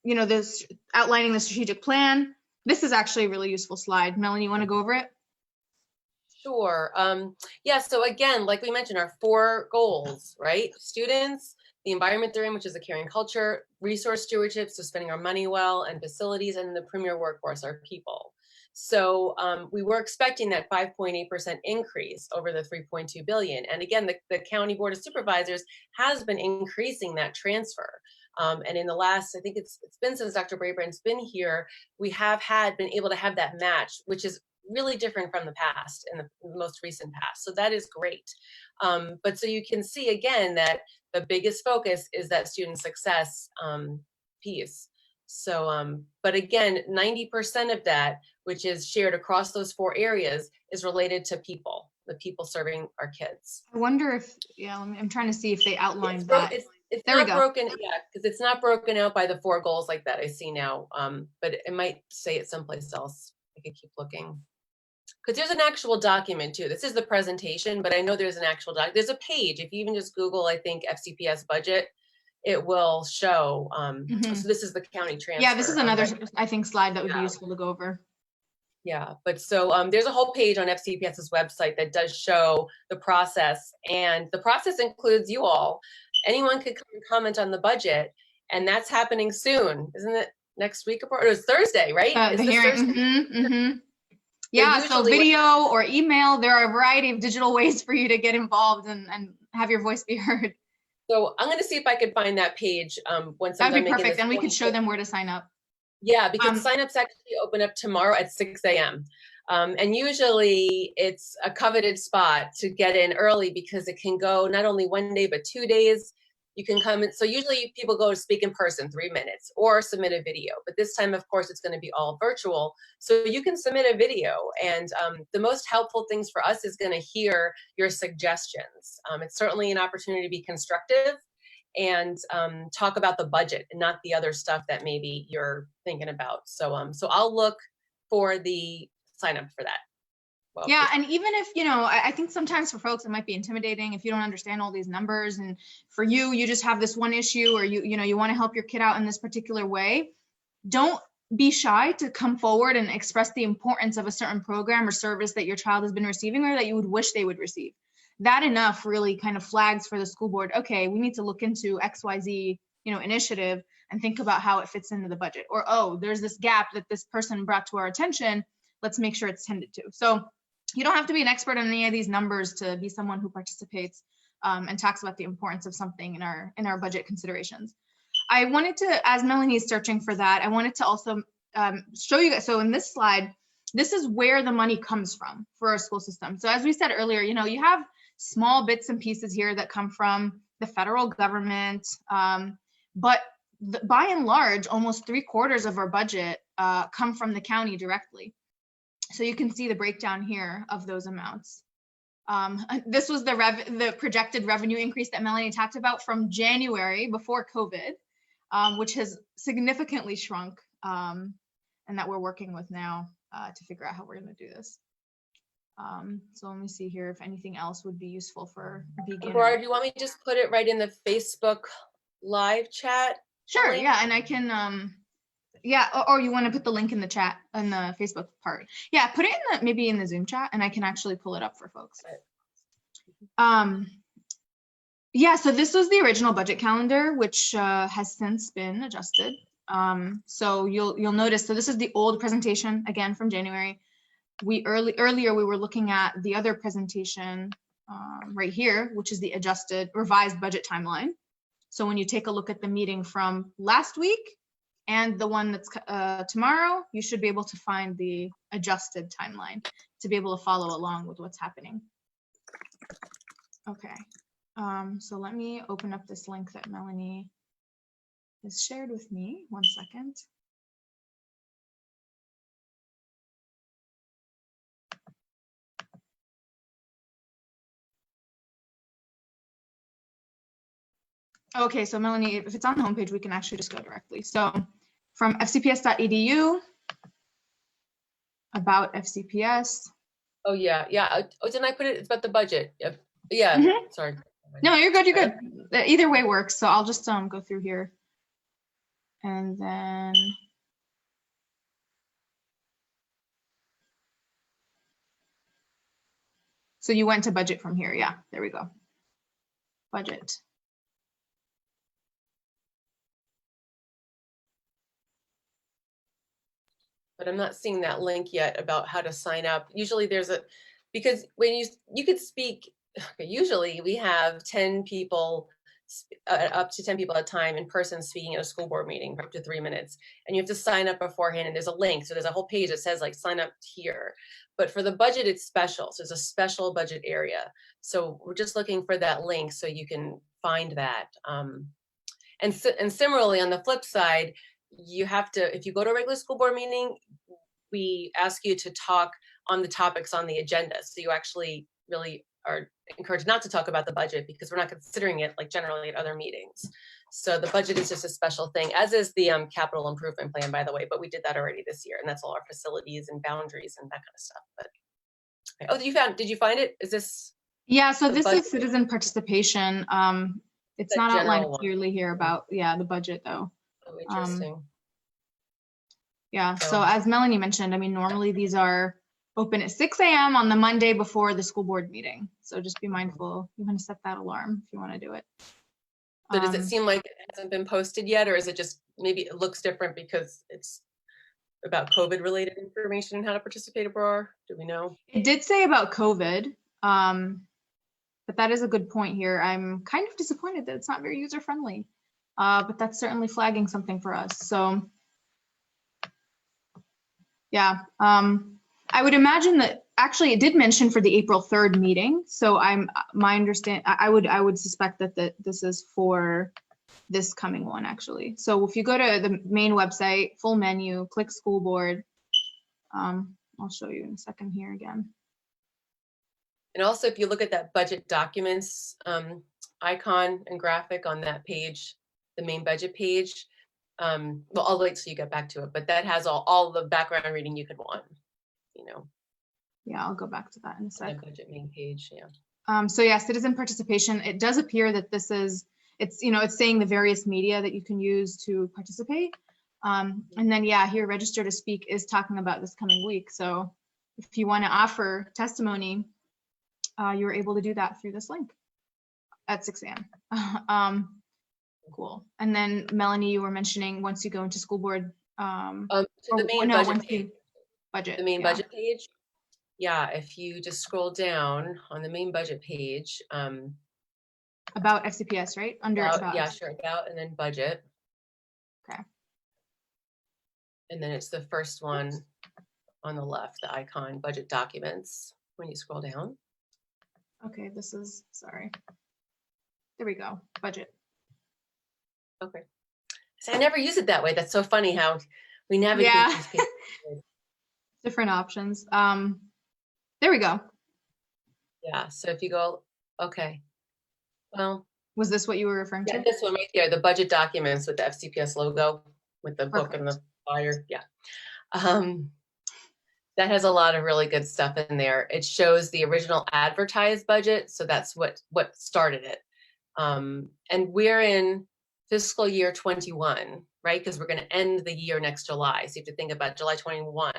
this outlining the strategic plan. This is actually a really useful slide. Melanie, you want to go over it? Sure. So again, like we mentioned, our 4 goals, right? Students, the environment they're in, which is a caring culture, resource stewardship, so spending our money well, and facilities, and the premier workforce, our people. So we were expecting that 5.8% increase over the 3.2 billion. And again, the County Board of Supervisors has been increasing that transfer. And in the last, I think it's been since Dr. Brabrand's been here, we have been able to have that match, which is really different from the past, in the most recent past. So that is great. But so you can see again that the biggest focus is that student success piece. So, but again, 90% of that, which is shared across those 4 areas, is related to people, the people serving our kids. I wonder if, I'm trying to see if they outlined that. It's there we not go. broken, because it's not broken out by the 4 goals like that I see now. But it might say it someplace else. I could keep looking. Because there's an actual document too. This is the presentation, but I know there's an actual doc. There's a page. If you even just Google, I think, FCPS budget, it will show. So this is the county transfer. Yeah, this is another, I think, slide that would be useful to go over. Yeah, but so there's a whole page on FCPS's website that does show the process, and the process includes you all. Anyone could come and comment on the budget, and that's happening soon, isn't it? Next week, or it's Thursday, right? The hearing. Yeah, so video or email, there are a variety of digital ways for you to get involved and have your voice be heard. So I'm going to see if I could find that page once I'm done. That'd be perfect, and we could show them where to sign up. Yeah, because signups actually open up tomorrow at 6 a.m. And usually it's a coveted spot to get in early because it can go not only 1 day, but 2 days. You can come in. So usually people go to speak in person, 3 minutes, or submit a video. But this time, of course, it's going to be all virtual. So you can submit a video. And the most helpful things for us is going to hear your suggestions. It's certainly an opportunity to be constructive and talk about the budget and not the other stuff that maybe you're thinking about. So so I'll look for the sign up for that. Well, yeah, and even if, I think sometimes for folks, it might be intimidating if you don't understand all these numbers, and for you just have this one issue, or you want to help your kid out in this particular way. Don't be shy to come forward and express the importance of a certain program or service that your child has been receiving or that you would wish they would receive. That enough really kind of flags for the school board, okay, we need to look into XYZ, initiative and think about how it fits into the budget. Or, oh, there's this gap that this person brought to our attention. Let's make sure it's tended to. So you don't have to be an expert on any of these numbers to be someone who participates and talks about the importance of something in our budget considerations. I wanted to, as Melanie is searching for that, I wanted to also show you guys. So in this slide, this is where the money comes from for our school system. So as we said earlier, you have small bits and pieces here that come from the federal government, but by and large, almost 3/4 of our budget come from the county directly. So you can see the breakdown here of those amounts. This was the projected revenue increase that Melanie talked about from January before COVID, which has significantly shrunk and that we're working with now. to figure out how we're going to do this. So let me see here if anything else would be useful for beginners. Abrar, do you want me to just put it right in the Facebook live chat? Sure, link? yeah, and I can, yeah, or you want to put the link in the chat, in the Facebook part. Yeah, put it in the, maybe in the Zoom chat, and I can actually pull it up for folks. Yeah, so this was the original budget calendar, which has since been adjusted. So you'll notice, so this is the old presentation, again, from January. Earlier we were looking at the other presentation right here, which is the adjusted revised budget timeline. So when you take a look at the meeting from last week and the one that's tomorrow, you should be able to find the adjusted timeline to be able to follow along with what's happening. Okay, so let me open up this link that Melanie has shared with me. 1 second. Okay, so Melanie, if it's on the homepage, we can actually just go directly. So from fcps.edu, about FCPS. Oh, yeah. Yeah. Oh, didn't I put it? It's about the budget. Yeah. Mhm. Sorry. No, you're good. You're good. Either way works. So I'll just go through here. And then. So you went to budget from here. Yeah, there we go. Budget. But I'm not seeing that link yet about how to sign up. Usually there's because when you could speak, okay, usually we have 10 people, up to 10 people at a time in person speaking at a school board meeting for up to 3 minutes. And you have to sign up beforehand, and there's a link. So there's a whole page that says like sign up here. But for the budget, it's special. So there's a special budget area. So we're just looking for that link so you can find that. And similarly, on the flip side, you have to, if you go to a regular school board meeting, we ask you to talk on the topics on the agenda. So you actually really are encouraged not to talk about the budget because we're not considering it like generally at other meetings. So the budget is just a special thing, as is the capital improvement plan, by the way, but we did that already this year, and that's all our facilities and boundaries and that kind of stuff. But oh, did you find it? Is this? Yeah, so this is citizen participation. It's not outlined clearly here about, yeah, the budget though. Oh, interesting. Yeah, so as Melanie mentioned, I mean, normally these are open at 6 a.m. on the Monday before the school board meeting. So just be mindful. You want to set that alarm if you want to do it. So does it seem like it hasn't been posted yet, or is it just maybe it looks different because it's about COVID related information and how to participate abroad? Do we know? It did say about COVID, but that is a good point here. I'm kind of disappointed that it's not very user friendly, but that's certainly flagging something for us. So yeah, I would imagine that actually it did mention for the April 3rd meeting. So I would suspect that this is for this coming one actually. So if you go to the main website, full menu, click school board. I'll show you in a second here again. And also, if you look at that budget documents icon and graphic on that page, the main budget page, well, I'll wait till you get back to it, but that has all the background reading you could want, you know. Yeah, I'll go back to that in a sec. Budget main page, yeah. So yeah, citizen participation, it does appear that this is, it's saying the various media that you can use to participate. And then yeah, here register to speak is talking about this coming week. So if you want to offer testimony, you're able to do that through this link at 6 a.m. Cool. And then Melanie, you were mentioning once you go into school board, to the main budget page. The main budget page. Yeah, if you just scroll down on the main budget page. About FCPS, right? Under about. Yeah, sure. About and then budget. Okay. And then it's the first one on the left, the icon, budget documents, when you scroll down. Okay, this is, sorry. There we go, budget. Okay. So I never use it that way. That's so funny how we navigate these pages. Different options. There we go. Yeah, so if you go, okay. Well. Was this what you were referring to? Yeah, this one right there, the budget documents with the FCPS logo, with the book and the flyer, yeah. That has a lot of really good stuff in there. It shows the original advertised budget, so that's what started it. And we're in fiscal year 21, right? Because we're going to end the year next July. So you have to think about July 21.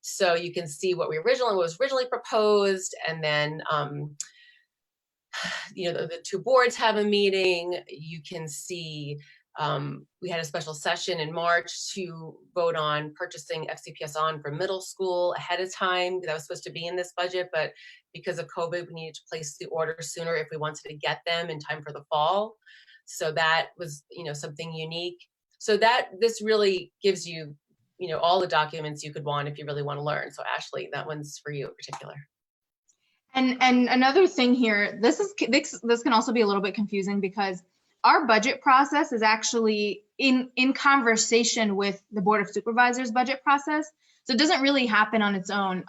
So you can see what was originally proposed, and then the two boards have a meeting. You can see we had a special session in March to vote on purchasing FCPS on for middle school ahead of time. That was supposed to be in this budget, but because of COVID, we needed to place the order sooner if we wanted to get them in time for the fall. So that was, something unique. So this really gives you, all the documents you could want if you really want to learn. So Ashley, that one's for you in particular. And another thing here, this can also be a little bit confusing because our budget process is actually in conversation with the Board of Supervisors budget process. So it doesn't really happen on its own,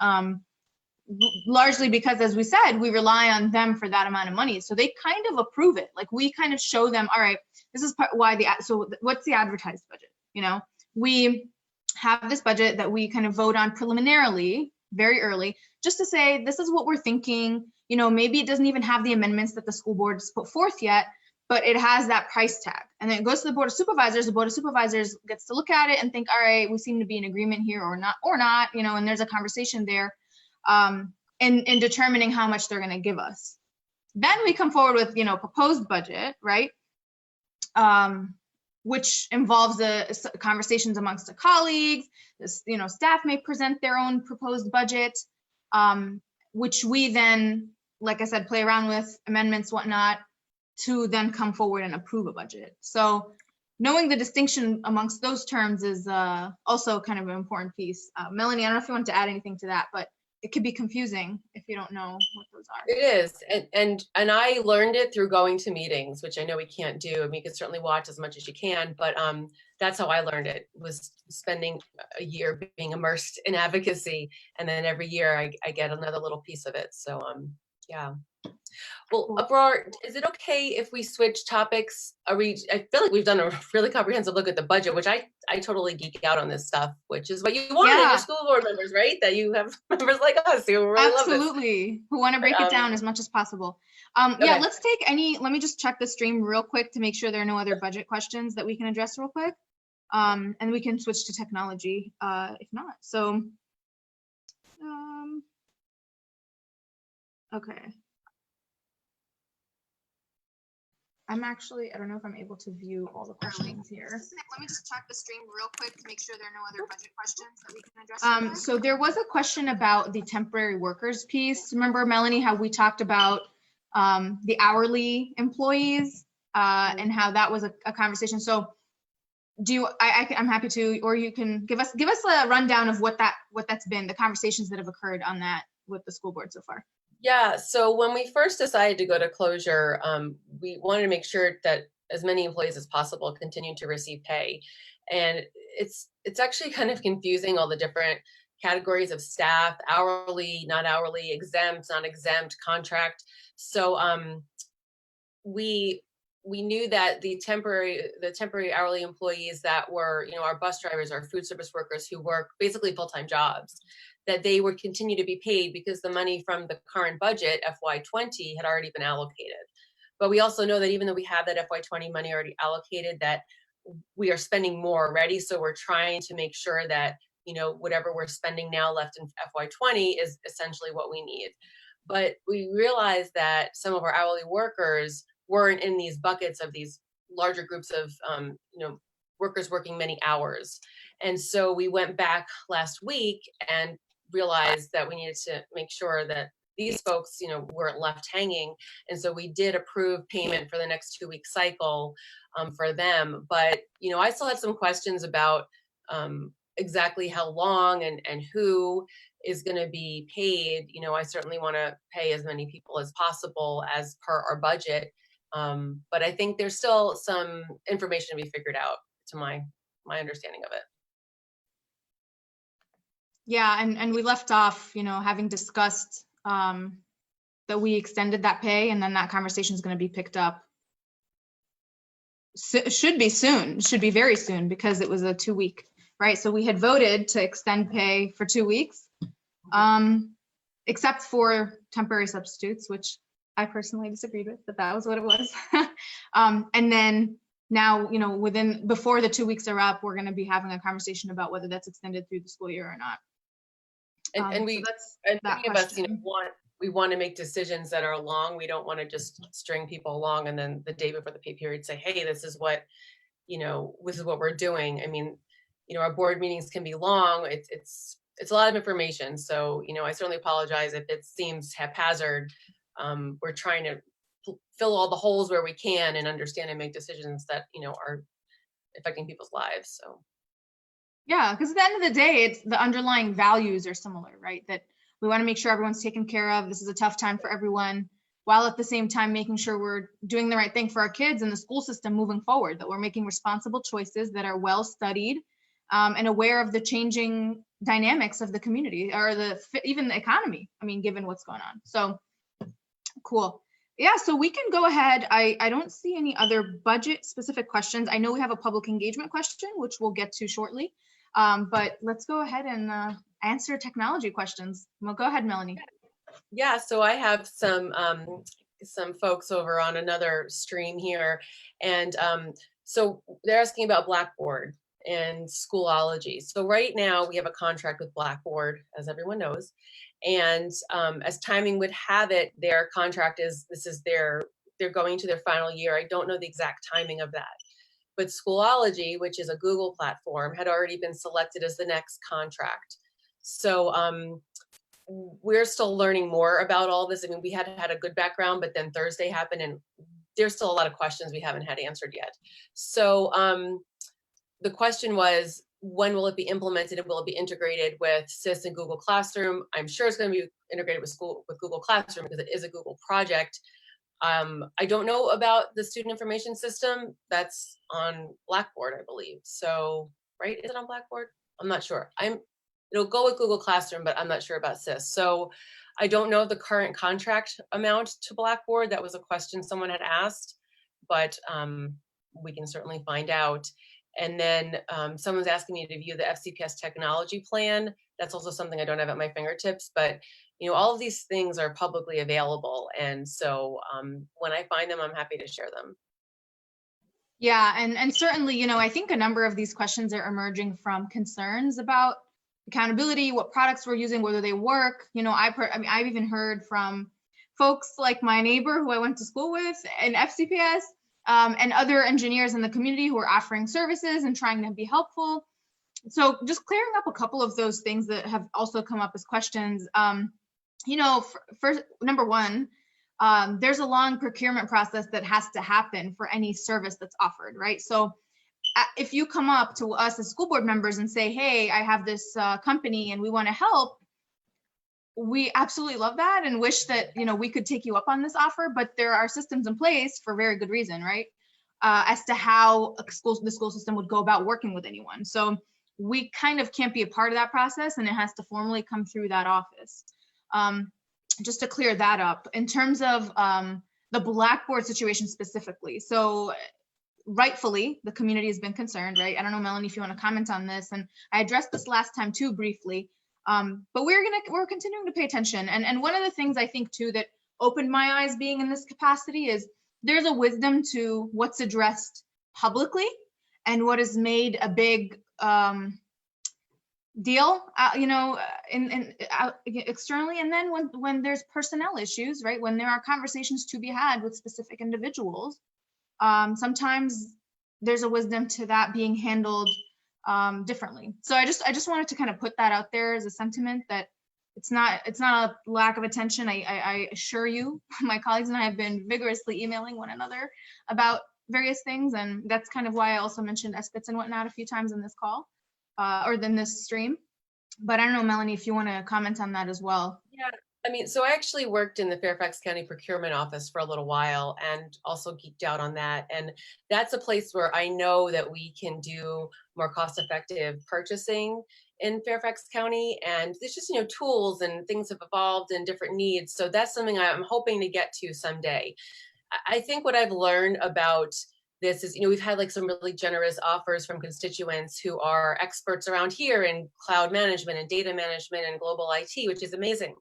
largely because, as we said, we rely on them for that amount of money. So they kind of approve it. Like we kind of show them, all right, this is so what's the advertised budget? We have this budget that we kind of vote on preliminarily, very early, just to say, this is what we're thinking. Maybe it doesn't even have the amendments that the school board has put forth yet, but it has that price tag. And then it goes to the Board of Supervisors. The Board of Supervisors gets to look at it and think, all right, we seem to be in agreement here or not, and there's a conversation there in determining how much they're going to give us. Then we come forward with, proposed budget, right? Which involves the conversations amongst the colleagues. Staff may present their own proposed budget, which we then, like I said, play around with amendments, whatnot, to then come forward and approve a budget. So knowing the distinction amongst those terms is also kind of an important piece. Melanie, I don't know if you want to add anything to that, but it could be confusing if you don't know what those are. It is, and I learned it through going to meetings, which I know we can't do. I mean, you can certainly watch as much as you can, but that's how I learned it, was spending a year being immersed in advocacy, and then every year I get another little piece of it. So yeah. Well, Abrar, is it okay if we switch topics? I feel like we've done a really comprehensive look at the budget, which I totally geek out on this stuff, which is what you want in your school board members, right? That you have members like us who really love this. Absolutely, who want to break it down as much as possible. Okay. Yeah, let's take let me just check the stream real quick to make sure there are no other budget questions that we can address real quick. And we can switch to technology if not. So, okay. I don't know if I'm able to view all the questions here. Let me just check the stream real quick to make sure there are no other budget questions that we can address. So there was a question about the temporary workers piece. Remember, Melanie, how we talked about the hourly employees and how that was a conversation. So I'm happy to, or you can give us a rundown of what that's been, the conversations that have occurred on that with the school board so far. Yeah, so when we first decided to go to closure, we wanted to make sure that as many employees as possible continue to receive pay. And it's actually kind of confusing, all the different categories of staff: hourly, not hourly, exempt, non-exempt, contract. So we knew that the temporary hourly employees that were, our bus drivers, our food service workers who work basically full-time jobs, that they would continue to be paid because the money from the current budget, FY20, had already been allocated. But we also know that even though we have that FY20 money already allocated, that we are spending more already. So we're trying to make sure that, whatever we're spending now left in FY20 is essentially what we need. But we realized that some of our hourly workers weren't in these buckets of these larger groups of, workers working many hours. And so we went back last week and realized that we needed to make sure that these folks, weren't left hanging. And so we did approve payment for the next 2-week cycle for them. But, I still had some questions about exactly how long and who is going to be paid. I certainly want to pay as many people as possible as per our budget. But I think there's still some information to be figured out, to my understanding of it. Yeah, and we left off, having discussed that we extended that pay, and then that conversation is going to be picked up. Should be very soon, because it was a 2-week, right? So we had voted to extend pay for 2 weeks, except for temporary substitutes, which I personally disagreed with, but that was what it was. And then now, before the 2 weeks are up, we're going to be having a conversation about whether that's extended through the school year or not. And so that's many of us, we want to make decisions that are long. We don't want to just string people along and then the day before the pay period say, hey, this is what we're doing. I mean, our board meetings can be long. It's a lot of information. So, I certainly apologize if it seems haphazard. We're trying to fill all the holes where we can and understand and make decisions that, are affecting people's lives. So. Yeah, because at the end of the day, it's the underlying values are similar, right? That we want to make sure everyone's taken care of. This is a tough time for everyone, while at the same time making sure we're doing the right thing for our kids and the school system moving forward, that we're making responsible choices that are well studied and aware of the changing dynamics of the community or even the economy. I mean, given what's going on. So cool. Yeah, so we can go ahead. I don't see any other budget specific questions. I know we have a public engagement question, which we'll get to shortly. But let's go ahead and answer technology questions. Well, go ahead, Melanie. Yeah, so I have some folks over on another stream here, and so they're asking about Blackboard and Schoolology. So right now we have a contract with Blackboard, as everyone knows, and as timing would have it, their contract they're going to their final year. I don't know the exact timing of that. But Schoolology, which is a Google platform, had already been selected as the next contract. So we're still learning more about all this. I mean, we had a good background, but then Thursday happened and there's still a lot of questions we haven't had answered yet. So the question was, when will it be implemented and will it be integrated with SIS and Google Classroom? I'm sure it's going to be integrated with Google Classroom because it is a Google project. I don't know about the student information system. That's on Blackboard, I believe. So, right? Is it on Blackboard? I'm not sure. It'll go with Google Classroom, but I'm not sure about SIS. So I don't know the current contract amount to Blackboard. That was a question someone had asked, but we can certainly find out. And then someone's asking me to view the FCPS technology plan. That's also something I don't have at my fingertips, but all of these things are publicly available. And so when I find them, I'm happy to share them. Yeah, and certainly, I think a number of these questions are emerging from concerns about accountability, what products we're using, whether they work. I've even heard from folks like my neighbor who I went to school with in FCPS and other engineers in the community who are offering services and trying to be helpful. So just clearing up a couple of those things that have also come up as questions. First, number one, there's a long procurement process that has to happen for any service that's offered, right? So if you come up to us as school board members and say, hey, I have this company and we want to help, we absolutely love that and wish that, we could take you up on this offer, but there are systems in place for very good reason, right? As to how the school system would go about working with anyone. So we kind of can't be a part of that process and it has to formally come through that office. Just to clear that up in terms of the Blackboard situation specifically. So rightfully, the community has been concerned, right? I don't know, Melanie, if you want to comment on this. And I addressed this last time too, briefly, but we're continuing to pay attention. And one of the things I think too, that opened my eyes being in this capacity is there's a wisdom to what's addressed publicly and what is made a big deal, externally. And then when there's personnel issues, right? When there are conversations to be had with specific individuals, sometimes there's a wisdom to that being handled differently. So I just wanted to kind of put that out there as a sentiment that it's not a lack of attention. I assure you, my colleagues and I have been vigorously emailing one another about various things. And that's kind of why I also mentioned SBITs and whatnot a few times in this call. Or in this stream. But I don't know, Melanie, if you want to comment on that as well. Yeah, so I actually worked in the Fairfax County Procurement Office for a little while and also geeked out on that. And that's a place where I know that we can do more cost-effective purchasing in Fairfax County. And there's just, tools and things have evolved and different needs. So that's something I'm hoping to get to someday. I think what I've learned about this is, we've had like some really generous offers from constituents who are experts around here in cloud management and data management and global IT, which is amazing.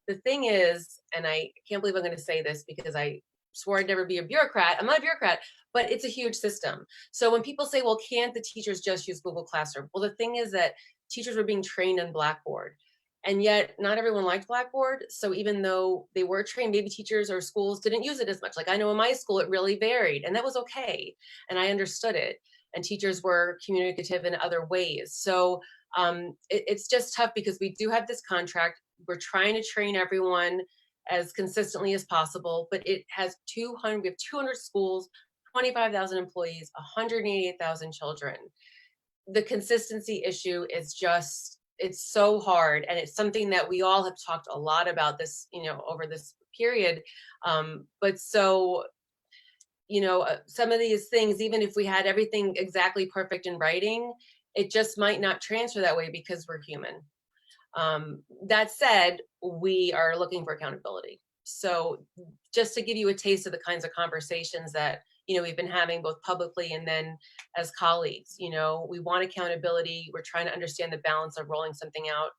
The thing is, and I can't believe I'm going to say this because I swore I'd never be a bureaucrat. I'm not a bureaucrat, but it's a huge system. So when people say, well, can't the teachers just use Google Classroom? Well, the thing is that teachers were being trained in Blackboard. And yet not everyone liked Blackboard. So even though they were trained, maybe teachers or schools didn't use it as much. Like I know in my school, it really varied, and that was okay. And I understood it. And teachers were communicative in other ways. So it's just tough because we do have this contract. We're trying to train everyone as consistently as possible, but it has we have 200 schools, 25,000 employees, 188,000 children. The consistency issue is just, it's so hard. And it's something that we all have talked a lot about this, over this period. But so, some of these things, even if we had everything exactly perfect in writing, it just might not transfer that way because we're human. That said, we are looking for accountability. So just to give you a taste of the kinds of conversations that, we've been having both publicly and then as colleagues, we want accountability. We're trying to understand the balance of rolling something out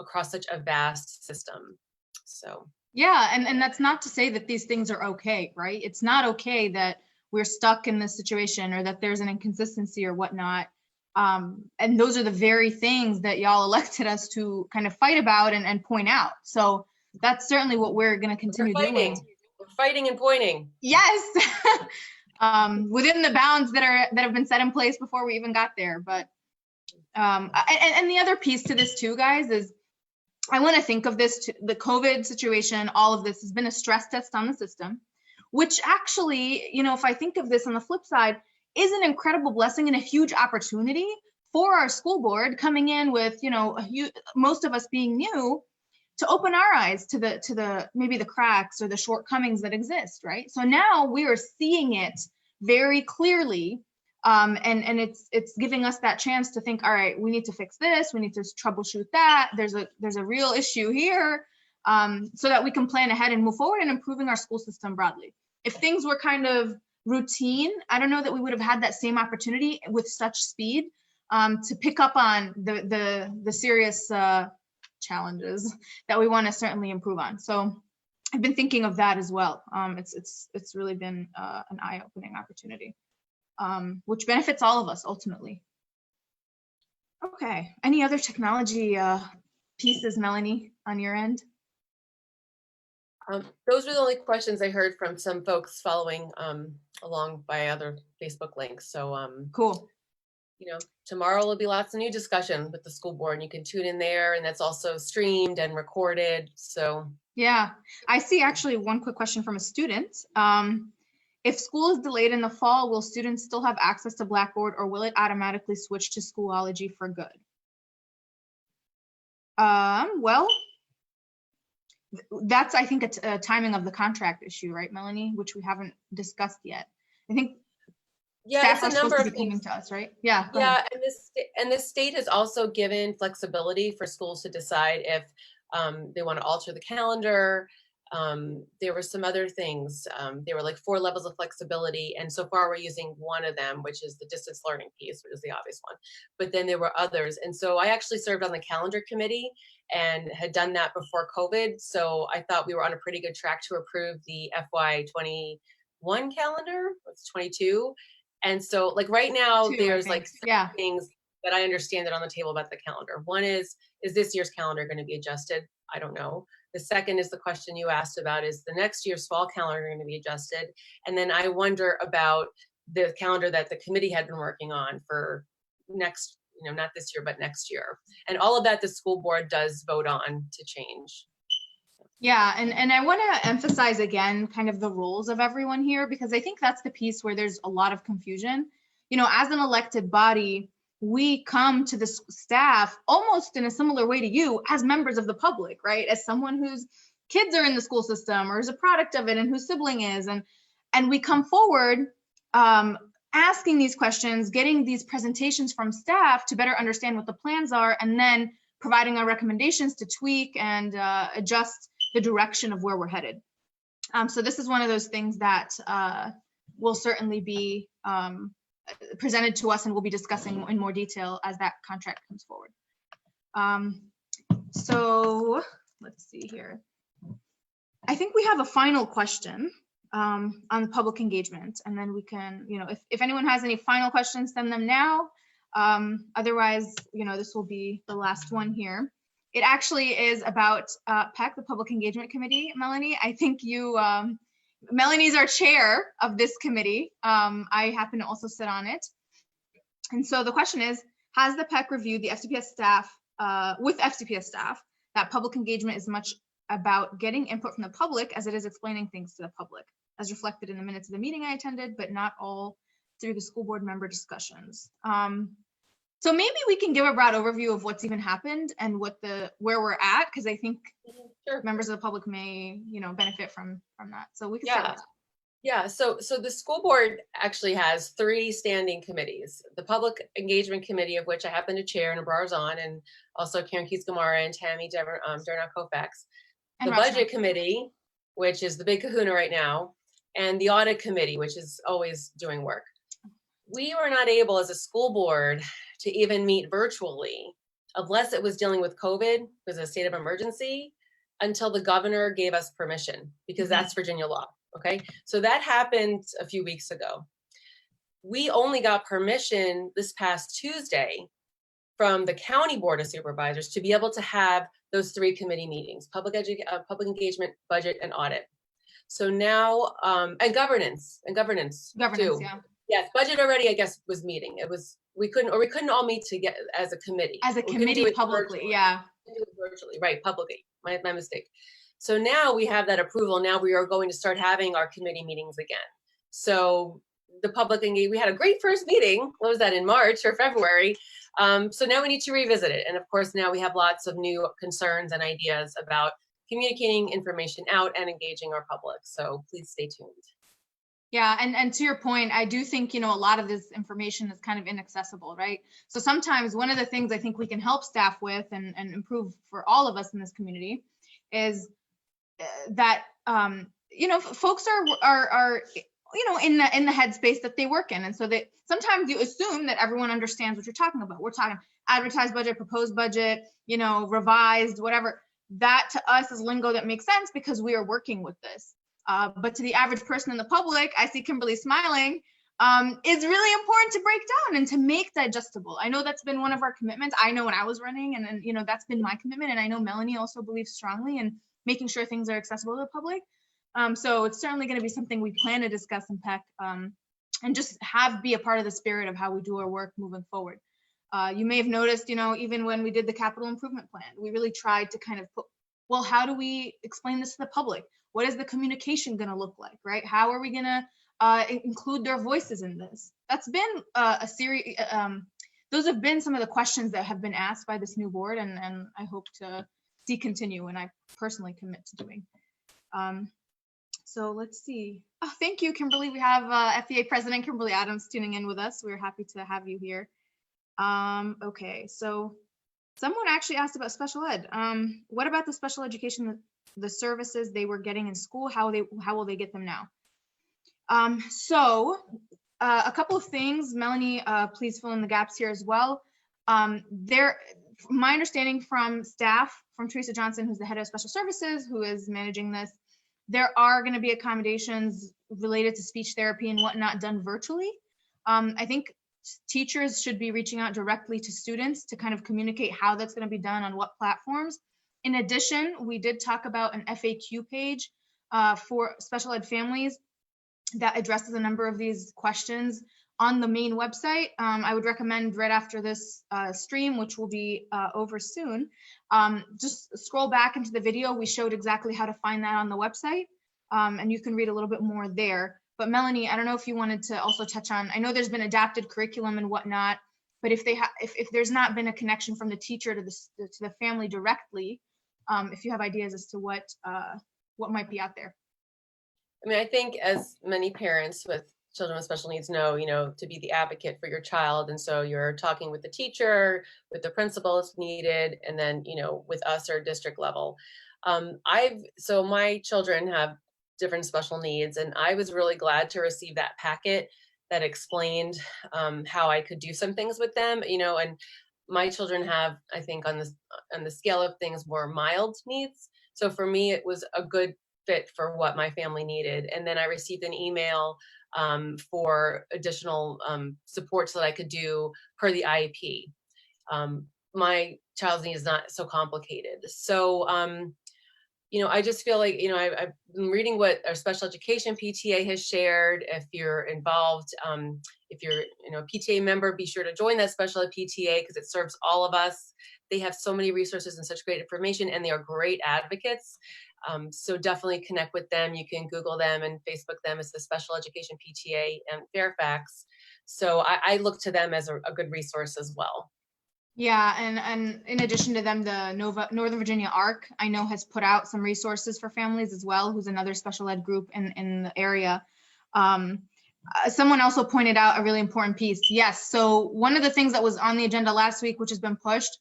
across such a vast system. So. Yeah, and that's not to say that these things are okay, right? It's not okay that we're stuck in this situation or that there's an inconsistency or whatnot. And those are the very things that y'all elected us to kind of fight about and point out. So that's certainly what we're going to continue doing. We're fighting and pointing. Yes. Within the bounds that have been set in place before we even got there. But and the other piece to this too, guys, is I want to think of this, the COVID situation, all of this has been a stress test on the system, which actually, if I think of this on the flip side, is an incredible blessing and a huge opportunity for our school board coming in with, most of us being new, to open our eyes to the maybe the cracks or the shortcomings that exist, right? So now we are seeing it very clearly, and it's giving us that chance to think, all right, we need to fix this, we need to troubleshoot that. There's a real issue here, so that we can plan ahead and move forward in improving our school system broadly. If things were kind of routine, I don't know that we would have had that same opportunity with such speed to pick up on the serious challenges that we want to certainly improve on. So I've been thinking of that as well. It's really been an eye-opening opportunity, which benefits all of us ultimately. Okay, any other technology pieces, Melanie, on your end? Those were the only questions I heard from some folks following along by other Facebook links. So cool. Tomorrow will be lots of new discussion with the school board, and you can tune in there, and that's also streamed and recorded. So yeah, I see actually one quick question from a student. If school is delayed in the fall, will students still have access to Blackboard, or will it automatically switch to Schoology for good? Well, that's, I think, a timing of the contract issue, right, Melanie, which we haven't discussed yet. I think staff are supposed to be coming to us, right? Yeah. Yeah, and the state has also given flexibility for schools to decide if they want to alter the calendar. There were some other things. There were like 4 levels of flexibility, and so far we're using one of them, which is the distance learning piece, which is the obvious one. But then there were others, and so I actually served on the calendar committee and had done that before COVID. So I thought we were on a pretty good track to approve the FY21 calendar. It's 22. And so like right now there's like things that I understand that are on the table about the calendar. One is this year's calendar going to be adjusted? I don't know. The second is the question you asked about, is the next year's fall calendar going to be adjusted? And then I wonder about the calendar that the committee had been working on for next, not this year, but next year. And all of that the school board does vote on to change. Yeah, and I want to emphasize again kind of the roles of everyone here, because I think that's the piece where there's a lot of confusion. As an elected body, we come to the staff almost in a similar way to you as members of the public, right? As someone whose kids are in the school system or is a product of it and whose sibling is. And we come forward asking these questions, getting these presentations from staff to better understand what the plans are, and then providing our recommendations to tweak and adjust the direction of where we're headed. So this is one of those things that will certainly be presented to us, and we'll be discussing in more detail as that contract comes forward. So let's see here. I think we have a final question on the public engagement, and then we can, if anyone has any final questions, send them now. Otherwise, this will be the last one here. It actually is about PEC, the Public Engagement Committee. Melanie, I think you, Melanie's our chair of this committee. I happen to also sit on it. And so the question is, has the PEC reviewed the FCPS staff, with FCPS staff, that public engagement is much about getting input from the public as it is explaining things to the public, as reflected in the minutes of the meeting I attended, but not all through the school board member discussions. So maybe we can give a broad overview of what's even happened and where we're at, because I think members of the public may, benefit from that. So we can start with that. Yeah, so the school board actually has 3 standing committees. The Public Engagement Committee, of which I happen to chair, and Abrar's on, and also Karen Keys-Gamara and Tammy Durnow-Kofax. The Budget Committee, which is the big kahuna right now, and the Audit Committee, which is always doing work. We were not able as a school board to even meet virtually, unless it was dealing with COVID, was a state of emergency, until the governor gave us permission, because that's Virginia law. Okay, so that happened a few weeks ago. We only got permission this past Tuesday from the County Board of Supervisors to be able to have those 3 committee meetings: public engagement, budget, and audit. So now, and governance too. Yeah. Yes, budget already, I guess, was meeting. We couldn't all meet together as a committee. As a committee publicly, yeah. Virtually, right, publicly. My mistake. So now we have that approval. Now we are going to start having our committee meetings again. So the public engagement, we had a great first meeting. What was that, in March or February? So now we need to revisit it. And of course, now we have lots of new concerns and ideas about communicating information out and engaging our public. So please stay tuned. Yeah, and to your point, I do think, a lot of this information is kind of inaccessible, right? So sometimes one of the things I think we can help staff with and improve for all of us in this community is that, folks are in the headspace that they work in. And so that sometimes you assume that everyone understands what you're talking about. We're talking advertised budget, proposed budget, revised, whatever. That to us is lingo that makes sense because we are working with this. But to the average person in the public, I see Kimberly smiling, it's really important to break down and to make digestible. I know that's been one of our commitments. I know when I was running, and that's been my commitment. And I know Melanie also believes strongly in making sure things are accessible to the public. So it's certainly going to be something we plan to discuss in PEC, and just be a part of the spirit of how we do our work moving forward. You may have noticed, even when we did the capital improvement plan, we really tried to kind of put, well, how do we explain this to the public? What is the communication going to look like, right? How are we going to include their voices in this? That's been a series. Those have been some of the questions that have been asked by this new board, and I hope to see continue, and I personally commit to doing. So let's see. Oh, thank you, Kimberly. We have FEA President Kimberly Adams tuning in with us. We're happy to have you here. Okay, so someone actually asked about special ed. What about the special education, the services they were getting in school? How will they get them now? So a couple of things. Melanie, please fill in the gaps here as well. My understanding from staff, from Teresa Johnson, who's the head of special services, who is managing this, there are going to be accommodations related to speech therapy and whatnot done virtually. I think teachers should be reaching out directly to students to kind of communicate how that's going to be done on what platforms. In addition, we did talk about an FAQ page for special ed families that addresses a number of these questions on the main website. I would recommend right after this stream, which will be over soon, just scroll back into the video. We showed exactly how to find that on the website, and you can read a little bit more there. But Melanie, I don't know if you wanted to also touch on, I know there's been adapted curriculum and whatnot, but if there's not been a connection from the teacher to the family directly, if you have ideas as to what might be out there. I mean, I think as many parents with children with special needs know, to be the advocate for your child. And so you're talking with the teacher, with the principal if needed, and then, with us or district level. So my children have different special needs. And I was really glad to receive that packet that explained how I could do some things with them, and my children have, I think on the scale of things, more mild needs. So for me, it was a good fit for what my family needed. And then I received an email for additional supports that I could do per the IEP. My child's need is not so complicated. So, I just feel like, I've been reading what our special education PTA has shared. If you're involved, if you're, a PTA member, be sure to join that special ed PTA because it serves all of us. They have so many resources and such great information, and they are great advocates. So definitely connect with them. You can Google them and Facebook them. It's the Special Education PTA in Fairfax. So I look to them as a good resource as well. Yeah, and in addition to them, the Northern Virginia ARC, I know, has put out some resources for families as well, who's another special ed group in the area. Someone also pointed out a really important piece. Yes, so one of the things that was on the agenda last week, which has been pushed,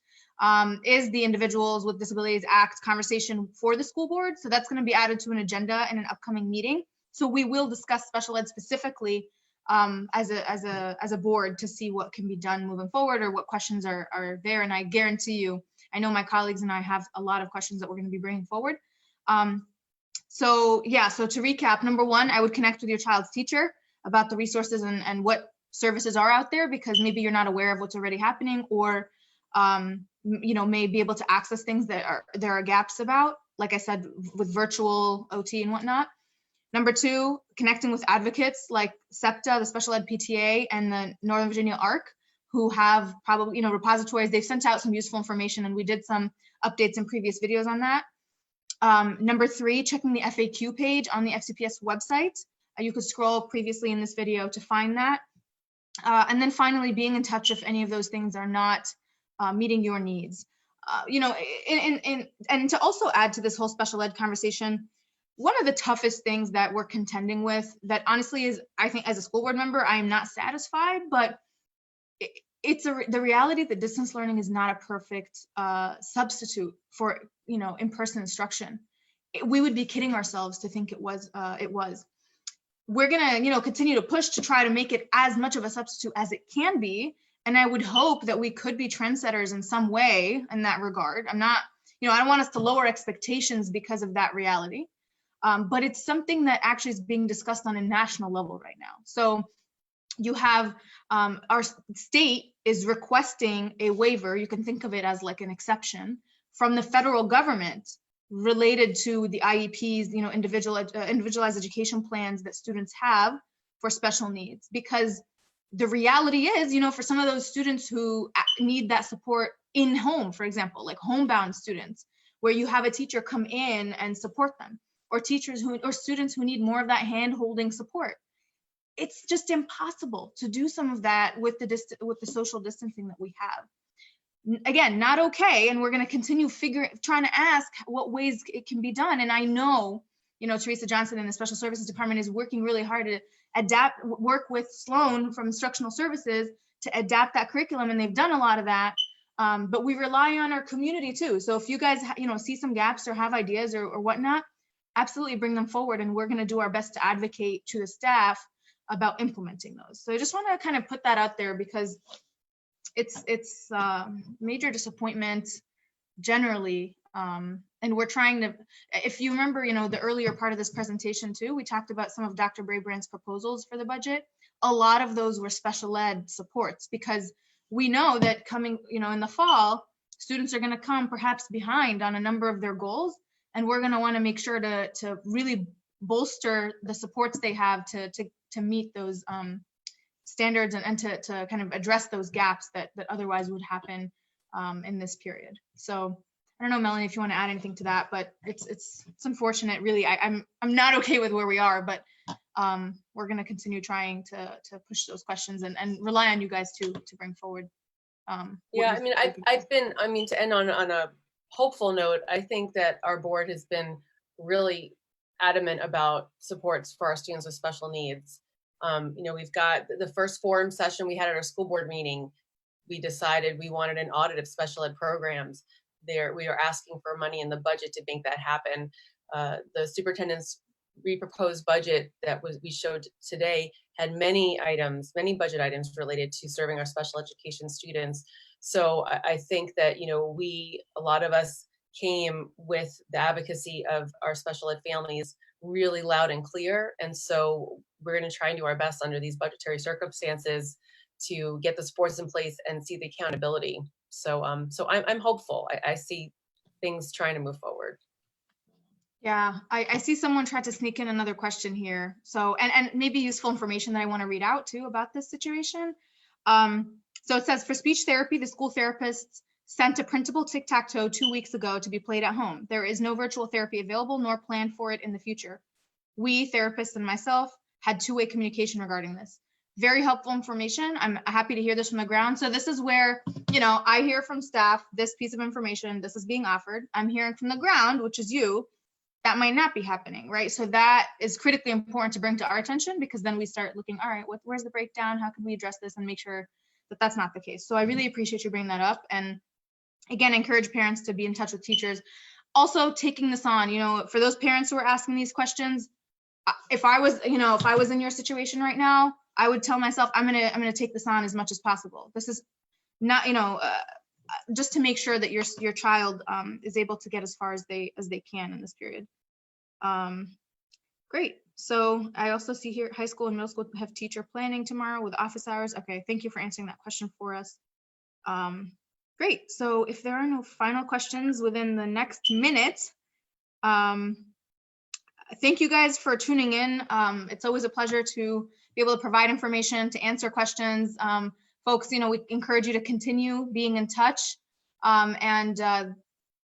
is the Individuals with Disabilities Act conversation for the school board. So that's going to be added to an agenda in an upcoming meeting. So we will discuss special ed specifically as a board to see what can be done moving forward or what questions are there. And I guarantee you, I know my colleagues and I have a lot of questions that we're going to be bringing forward. So to recap, number one, I would connect with your child's teacher about the resources and what services are out there, because maybe you're not aware of what's already happening, or may be able to access things that there are gaps about, like I said, with virtual OT and whatnot. Number two, connecting with advocates like SEPTA, the Special Ed PTA, and the Northern Virginia ARC, who have probably, repositories. They've sent out some useful information, and we did some updates in previous videos on that. Number three, checking the FAQ page on the FCPS website. You could scroll previously in this video to find that. And then finally, being in touch if any of those things are not meeting your needs. And to also add to this whole special ed conversation, one of the toughest things that we're contending with, that honestly is, I think as a school board member, I am not satisfied, but it's the reality that distance learning is not a perfect substitute for, in-person instruction. We would be kidding ourselves to think it was. We're gonna, continue to push to try to make it as much of a substitute as it can be. And I would hope that we could be trendsetters in some way in that regard. I'm not, I don't want us to lower expectations because of that reality. But it's something that actually is being discussed on a national level right now. So you have our state is requesting a waiver. You can think of it as like an exception from the federal government related to the IEPs, individualized education plans that students have for special needs. Because the reality is, for some of those students who need that support in home, for example, like homebound students, where you have a teacher come in and support them, or students who need more of that hand-holding support. It's just impossible to do some of that with the social distancing that we have. Again, not okay, and we're going to continue trying to ask what ways it can be done. And I know, Teresa Johnson in the Special Services Department is working really hard to work with Sloan from Instructional Services to adapt that curriculum, and they've done a lot of that. But we rely on our community too. So if you guys, see some gaps or have ideas or whatnot, absolutely bring them forward, and we're going to do our best to advocate to the staff about implementing those. So I just want to kind of put that out there, because it's major disappointment generally. And we're trying to, if you remember, the earlier part of this presentation too, we talked about some of Dr. Braybrand's proposals for the budget. A lot of those were special ed supports, because we know that coming, in the fall, students are going to come perhaps behind on a number of their goals. And we're going to want to make sure to really bolster the supports they have to meet those standards and to kind of address those gaps that otherwise would happen in this period. So I don't know, Melanie, if you want to add anything to that, but it's unfortunate, really. I'm not okay with where we are, but we're going to continue trying to push those questions and rely on you guys to bring forward. To end on a hopeful note, I think that our board has been really adamant about supports for our students with special needs. We've got the first forum session we had at our school board meeting. We decided we wanted an audit of special ed programs. We are asking for money in the budget to make that happen. The superintendent's reproposed budget that we showed today had many items, many budget items related to serving our special education students. So I think that, you know, a lot of us came with the advocacy of our special ed families really loud and clear. And so we're going to try and do our best under these budgetary circumstances to get the supports in place and see the accountability. So I'm hopeful. I see things trying to move forward. Yeah, I see someone tried to sneak in another question here. So, and maybe useful information that I want to read out too about this situation. So it says, for speech therapy, the school therapists sent a printable tic-tac-toe 2 weeks ago to be played at home. There is no virtual therapy available nor planned for it in the future. We, therapists and myself, had two-way communication regarding this. Very helpful information. I'm happy to hear this from the ground. So this is where, you know, I hear from staff this piece of information, this is being offered. I'm hearing from the ground, which is you, that might not be happening, right? So that is critically important to bring to our attention, because then we start looking, all right, where's the breakdown? How can we address this and make sure that that's not the case? So I really appreciate you bringing that up. And again, encourage parents to be in touch with teachers. Also taking this on, you know, for those parents who are asking these questions, if I was in your situation right now, I would tell myself, I'm gonna take this on as much as possible. This is not, you know, just to make sure that your child is able to get as far as they can in this period. Great. So I also see here high school and middle school have teacher planning tomorrow with office hours. Okay, thank you for answering that question for us. Great. So if there are no final questions within the next minute, thank you guys for tuning in. It's always a pleasure to be able to provide information, to answer questions. Folks, you know, we encourage you to continue being in touch.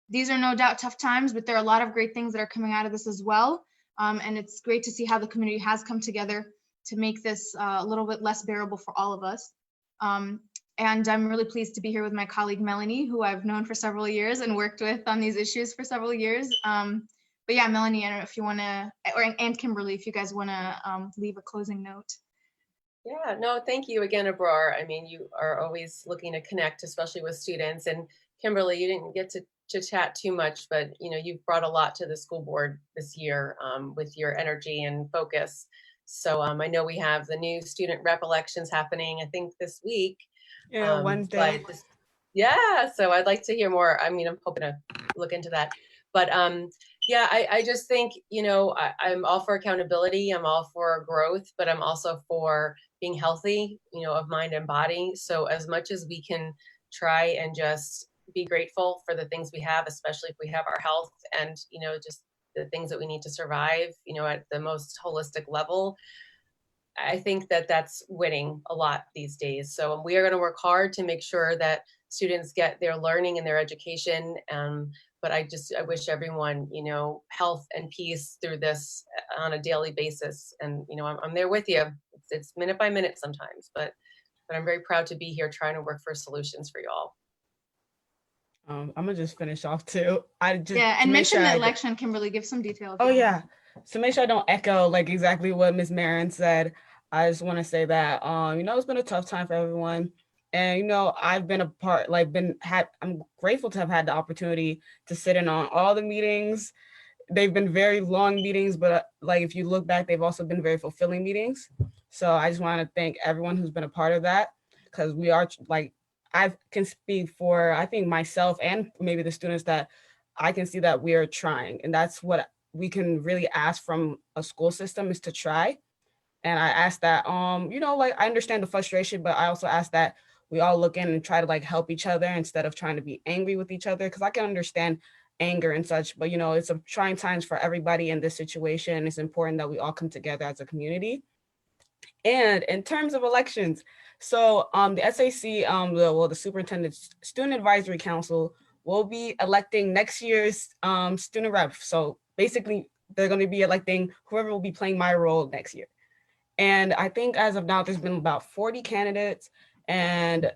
These are no doubt tough times, but there are a lot of great things that are coming out of this as well. And it's great to see how the community has come together to make this a little bit less bearable for all of us. And I'm really pleased to be here with my colleague, Melanie, who I've known for several years and worked with on these issues for several years. But yeah, Melanie, I don't know if you want to, and Kimberly, if you guys want to leave a closing note. Yeah, no, thank you again, Abrar. I mean, you are always looking to connect, especially with students. And Kimberly, you didn't get to chat too much, but you know, you've brought a lot to the school board this year with your energy and focus. So I know we have the new student rep elections happening, I think this week. Yeah, Wednesday. Yeah, so I'd like to hear more. I mean, I'm hoping to look into that. But yeah, I just think, you know, I'm all for accountability. I'm all for growth, but I'm also for being healthy, you know, of mind and body. So as much as we can try and just be grateful for the things we have, especially if we have our health and, you know, just the things that we need to survive, you know, at the most holistic level, I think that that's winning a lot these days. So we are going to work hard to make sure that students get their learning and their education. But I wish everyone, you know, health and peace through this on a daily basis. And, you know, I'm there with you. It's minute by minute sometimes, but I'm very proud to be here trying to work for solutions for y'all. I'm gonna just finish off too. And mention the election, Kimberly, give some details. Oh yeah. So make sure I don't echo like exactly what Ms. Meren said. I just want to say that you know, it's been a tough time for everyone. And you know, I've been a part, I'm grateful to have had the opportunity to sit in on all the meetings. They've been very long meetings, but like if you look back, they've also been very fulfilling meetings. So I just want to thank everyone who's been a part of that, because we are like, I can speak for, I think myself and maybe the students, that I can see that we are trying. And that's what we can really ask from a school system, is to try. And I ask that, you know, like I understand the frustration, but I also ask that we all look in and try to like help each other instead of trying to be angry with each other. Cause I can understand anger and such, but you know, it's a trying times for everybody in this situation. It's important that we all come together as a community. And in terms of elections, so the SAC, the Superintendent Student Advisory Council will be electing next year's student rep. So basically, they're going to be electing whoever will be playing my role next year. And I think as of now, there's been about 40 candidates. And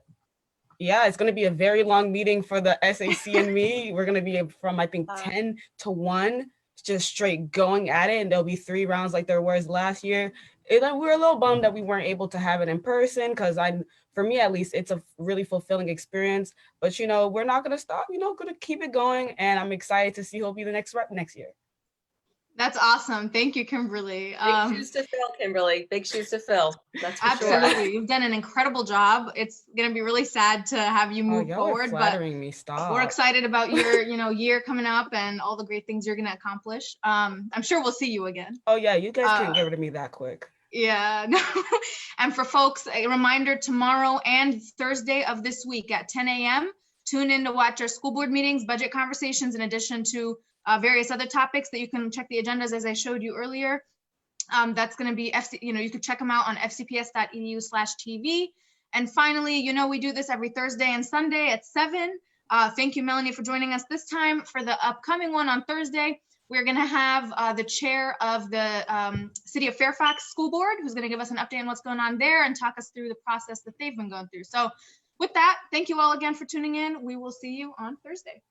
yeah, it's going to be a very long meeting for the SAC and me. We're going to be from, I think, 10 to 1, just straight going at it. And there'll be 3 rounds like there was last year. We're a little bummed that we weren't able to have it in person, because for me at least, it's a really fulfilling experience. But you know, we're not going to stop, you know, going to keep it going. And I'm excited to see who'll be the next rep next year. That's awesome. Thank you, Kimberly. Big shoes to fill, Kimberly. Big shoes to fill. That's for Absolutely. sure. You've done an incredible job. It's going to be really sad to have you Oh, move y'all are forward, but flattering me. Stop. we're excited about your, year coming up and all the great things you're going to accomplish. I'm sure we'll see you again. Oh yeah, you guys can't get rid of me that quick. Yeah. And for folks, a reminder, tomorrow and Thursday of this week at 10 a.m., tune in to watch our school board meetings, budget conversations, in addition to various other topics that you can check the agendas as I showed you earlier. That's going to be, you can check them out on fcps.edu/TV. And finally, we do this every Thursday and Sunday at 7. Thank you, Melanie, for joining us this time. For the upcoming one on Thursday, we're going to have the chair of the City of Fairfax School Board, who's going to give us an update on what's going on there and talk us through the process that they've been going through. So with that, thank you all again for tuning in. We will see you on Thursday.